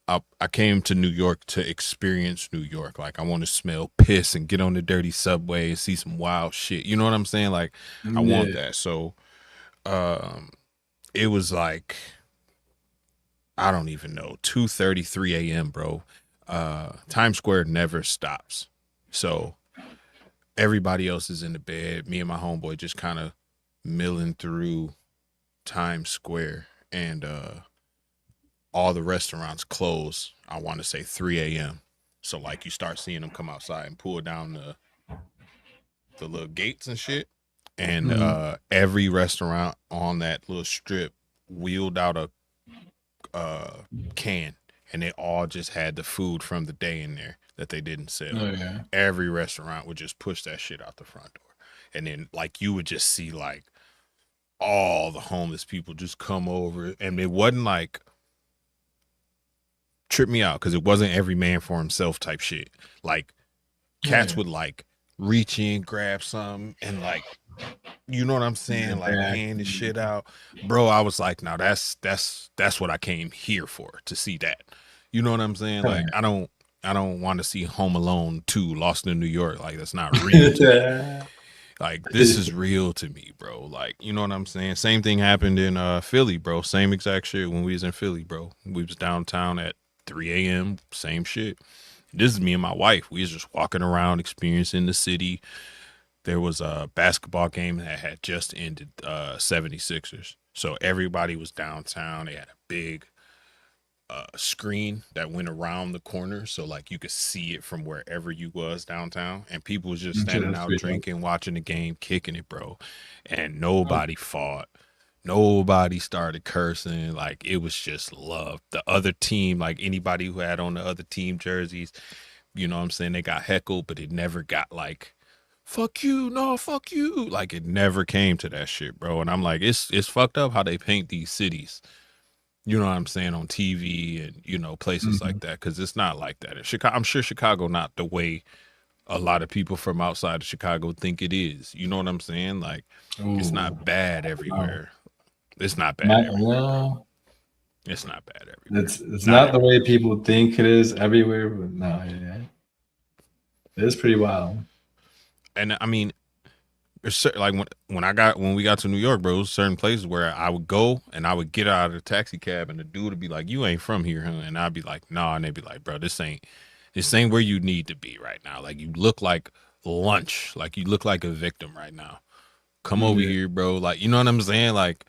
S2: I came to New York to experience New York. Like, I want to smell piss and get on the dirty subway and see some wild shit. You know what I'm saying? Like, I want
S1: Yeah.
S2: that. So, um, it was like, I don't even know, 2:33 a.m., bro. Times Square never stops. So everybody else is in the bed. Me and my homeboy just kind of milling through Times Square, and all the restaurants close. I want to say 3 a.m. So like you start seeing them come outside and pull down the little gates and shit. And every restaurant on that little strip wheeled out a can, and they all just had the food from the day in there that they didn't sell.
S1: Oh yeah.
S2: Every restaurant would just push that shit out the front door, and then like you would just see like all the homeless people just come over, and it wasn't like, trip me out, because it wasn't every man for himself type shit. Like cats would like reach in, grab some, and like, you know what I'm saying, like hand the shit out, bro. I was like, now that's what I came here for, to see that. You know what I'm saying? Like, I don't want to see Home Alone 2 Lost in New York. Like, that's not real to me. Like, this is real to me, bro. Like, you know what I'm saying? Same thing happened in Philly, bro. Same exact shit when we was in Philly, bro. We was downtown at 3 a.m. Same shit. This is me and my wife. We was just walking around, experiencing the city. There was a basketball game that had just ended, 76ers. So everybody was downtown. They had a big screen that went around the corner, so like you could see it from wherever you was downtown, and people was just standing out drinking, watching the game, kicking it, bro. And nobody fought, nobody started cursing. Like, it was just love. The other team, like anybody who had on the other team jerseys, you know what I'm saying, they got heckled, but it never got like, fuck you, no, fuck you. Like, it never came to that shit, bro. And I'm like, it's fucked up how they paint these cities, you know what I'm saying, on TV and, you know, places like that, because it's not like that in Chicago. I'm sure Chicago not the way a lot of people from outside of Chicago think it is. You know what I'm saying? Like, it's not bad everywhere. It's not bad everywhere, bro. It's not bad everywhere.
S1: It's not the way people think it is everywhere, but no, yeah, it's pretty wild.
S2: And I mean, like when we got to New York, bro, certain places where I would go and I would get out of the taxi cab and the dude would be like, "You ain't from here, huh?" And I'd be like, "Nah," and they'd be like, "Bro, this ain't where you need to be right now. Like, you look like lunch. Like, you look like a victim right now. Come over here, bro. Like, you know what I'm saying? Like,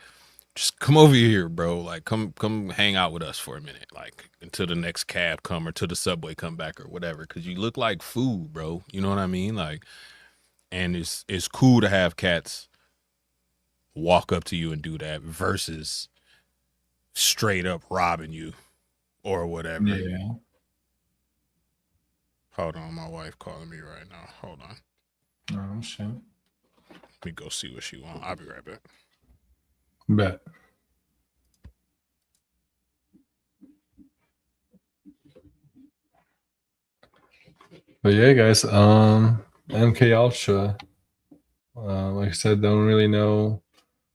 S2: just come over here, bro. Like, come hang out with us for a minute. Like, until the next cab come or till the subway come back or whatever. Because you look like food, bro. You know what I mean? Like, and it's cool to have cats walk up to you and do that versus straight up robbing you or whatever.
S1: Yeah.
S2: Hold on, my wife calling me right now. Hold on.
S1: Oh shit.
S2: Let me go see what she wants. I'll be right back.
S1: Bet. But yeah, guys, MKUltra. Like I said, don't really know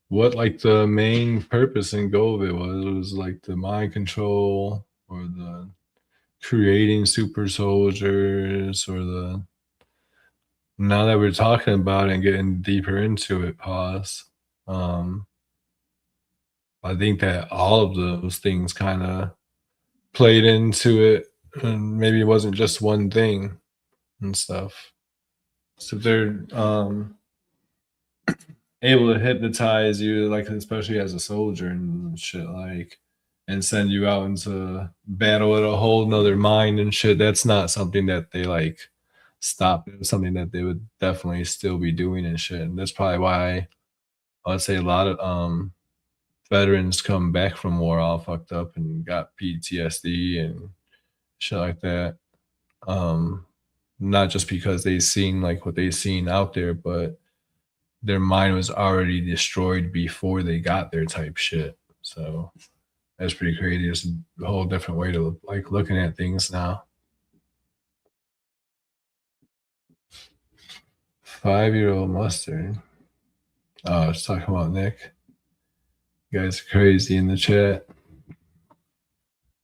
S1: what like the main purpose and goal of it was. It was like the mind control or the creating super soldiers or the, now that we're talking about it and getting deeper into it, pause. I think that all of those things kind of played into it, and maybe it wasn't just one thing and stuff. So they're able to hypnotize you, like especially as a soldier and shit, like, and send you out into battle with a whole nother mind and shit. That's not something that they like stopped. It was something that they would definitely still be doing and shit. And that's probably why I'd say a lot of veterans come back from war all fucked up and got PTSD and shit like that. Not just because they seen like what they seen out there, but their mind was already destroyed before they got there type shit. So that's pretty crazy. It's a whole different way to like looking at things now. 5-year-old mustard. Oh, it's talking about Nick. You guys are crazy in the chat.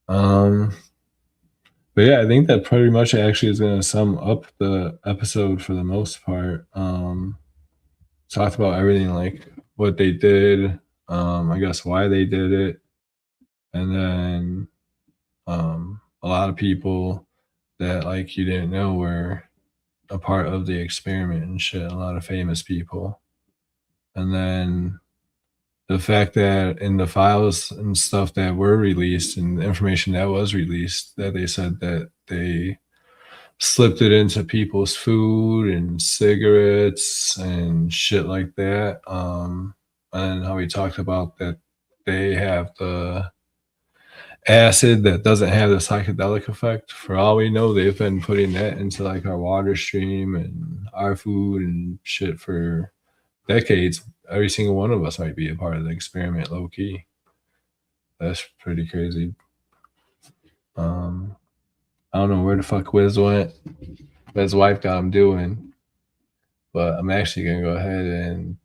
S1: But yeah, I think that pretty much actually is going to sum up the episode for the most part. Talked about everything, like what they did, I guess why they did it, and then a lot of people that like you didn't know were a part of the experiment and shit. A lot of famous people, and then the fact that in the files and stuff that were released and the information that was released, that they said that they slipped it into people's food and cigarettes and shit like that. And how we talked about that they have the acid that doesn't have the psychedelic effect. For all we know, they've been putting that into like our water stream and our food and shit for decades. Every single one of us might be a part of the experiment, low key. That's pretty crazy. I don't know where the fuck Wiz went. But his wife got him doing. But I'm actually gonna go ahead and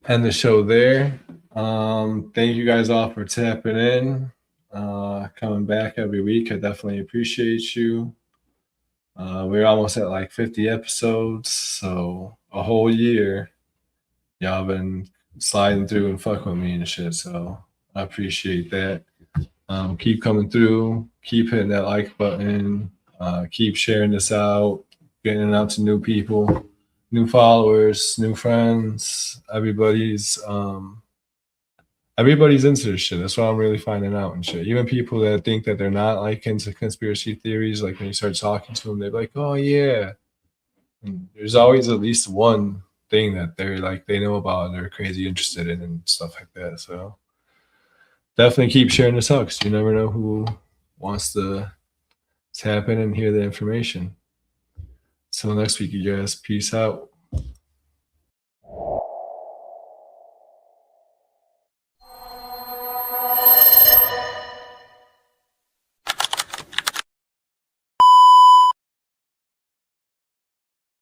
S1: end the show there. Thank you guys all for tapping in, coming back every week. I definitely appreciate you. We're almost at like 50 episodes, so a whole year. Y'all been sliding through and fuck with me and shit, so I appreciate that. Keep coming through, keep hitting that like button, keep sharing this out, getting it out to new people, new followers, new friends. Everybody's into this shit. That's what I'm really finding out and shit. Even people that think that they're not like into conspiracy theories, like when you start talking to them, they're like, "Oh yeah." And there's always at least one thing that they're like they know about and they're crazy interested in and stuff like that. So definitely keep sharing this out because you never know who wants to tap in and hear the information. Till next week, you guys. Peace out.